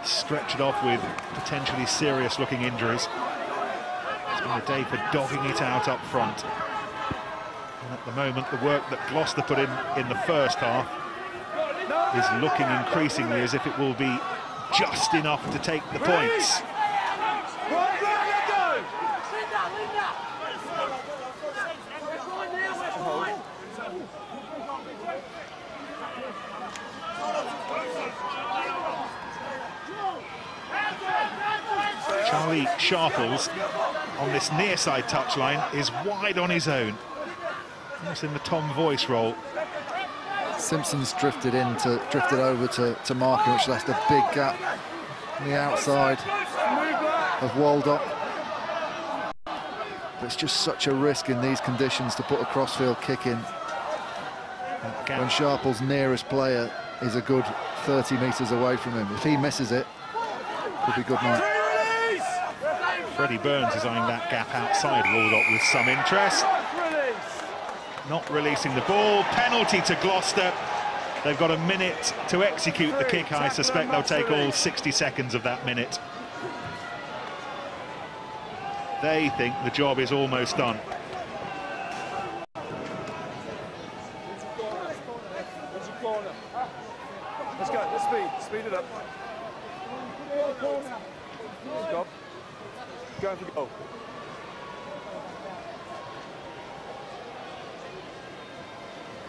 Stretched it off with potentially serious-looking injuries. It's been a day for dogging it out up front. And at the moment, the work that Gloucester put in the first half is looking increasingly as if it will be just enough to take the points. Charlie Sharples on this near side touchline is wide on his own. Almost in the Tom Voice role. Simpson's drifted over to marking, which left a big gap on the outside of Waldock. But it's just such a risk in these conditions to put a crossfield kick in when Sharple's nearest player is a good 30 metres away from him. If he misses it, could be good night. Freddie Burns is eyeing that gap outside Waldock with some interest. Not releasing the ball. Penalty to Gloucester. They've got a minute to execute the kick. I suspect they'll take all 60 seconds of that minute. They think the job is almost done. Let's go, let's speed it up. Stop. Going for goal.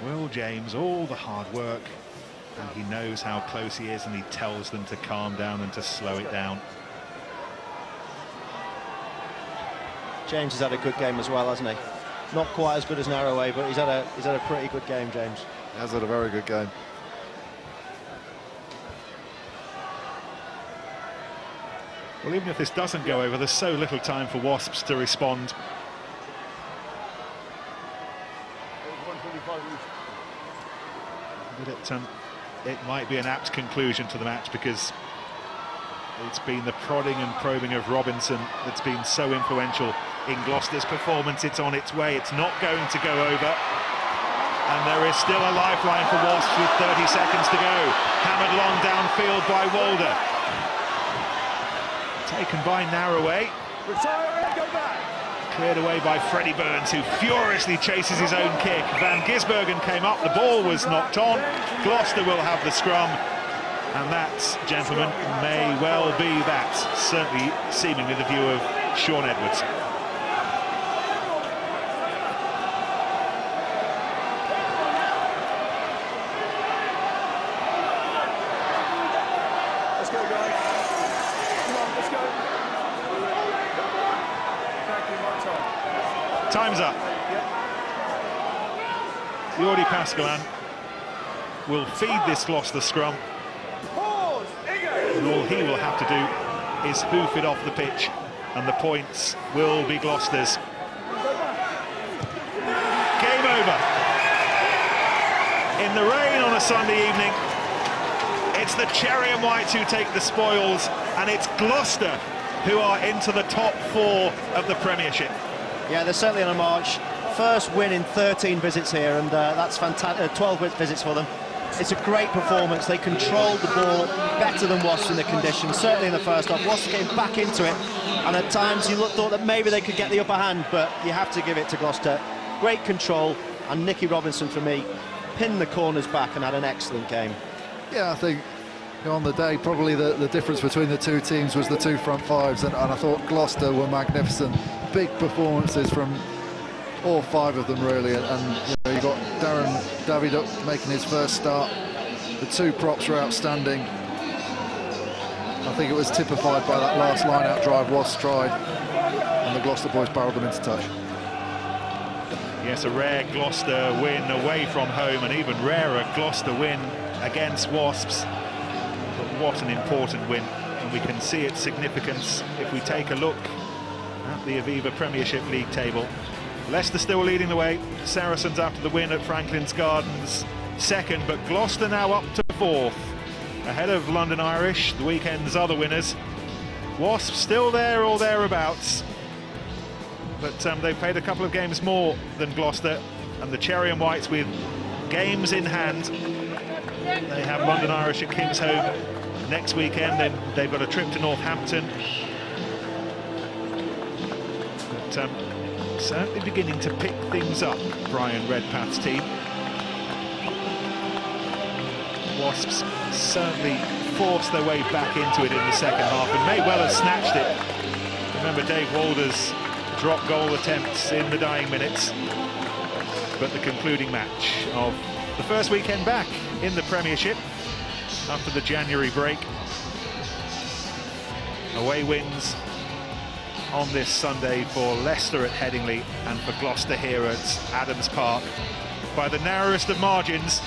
Will James, all the hard work, and he knows how close he is, and he tells them to calm down and to slow it down. James has had a good game as well, hasn't he? Not quite as good as Narroway, but he's had a pretty good game, James. He has had a very good game. Well, even if this doesn't go over, there's so little time for Wasps to respond. But it might be an apt conclusion to the match, because it's been the prodding and probing of Robinson that's been so influential in Gloucester's performance. It's on its way. It's not going to go over. And there is still a lifeline for Wasps with 30 seconds to go. Hammered long downfield by Walder. Taken by Narroway. Cleared away by Freddie Burns, who furiously chases his own kick. Van Gisbergen came up, the ball was knocked on. Gloucester will have the scrum. And that, gentlemen, may well be that. Certainly seemingly the view of Sean Edwards. Let's go, guys. Come on, let's go. Thank you, my time. Time's up. Jordi Pascalan will feed this Gloucester scrum. And all he will have to do is hoof it off the pitch, and the points will be Gloucester's. Game over. In the rain on a Sunday evening, it's the Cherry and Whites who take the spoils, and it's Gloucester who are into the top 4 of the Premiership. Yeah, they're certainly on a march. First win in 13 visits here, and that's fantastic. 12 visits for them. It's a great performance. They controlled the ball better than Wasps in the conditions, certainly in the first half. Wasps came back into it, and at times you thought that maybe they could get the upper hand, but you have to give it to Gloucester. Great control, and Nicky Robinson, for me, pinned the corners back and had an excellent game. Yeah, I think on the day, probably the difference between the two teams was the two front fives, and I thought Gloucester were magnificent. Big performances from all 5 of them, really, and you got Darren Daviduc making his first start. The 2 props were outstanding. I think it was typified by that last line-out drive Wasps tried, and the Gloucester boys barreled them into touch. Yes, a rare Gloucester win away from home, and even rarer Gloucester win against Wasps. But what an important win, and we can see its significance if we take a look at the Aviva Premiership League table. Leicester still leading the way. Saracens after the win at Franklin's Gardens second, but Gloucester now up to 4th, ahead of London Irish, the weekend's other winners. Wasps still there or thereabouts, but they've played a couple of games more than Gloucester, and the Cherry and Whites with games in hand. They have London Irish at Kingsholm next weekend, then they've got a trip to Northampton. But certainly beginning to pick things up, Brian Redpath's team. Wasps certainly forced their way back into it in the second half and may well have snatched it. Remember Dave Walder's drop goal attempts in the dying minutes. But the concluding match of the first weekend back in the Premiership after the January break. Away wins on this Sunday for Leicester at Headingley and for Gloucester here at Adams Park by the narrowest of margins.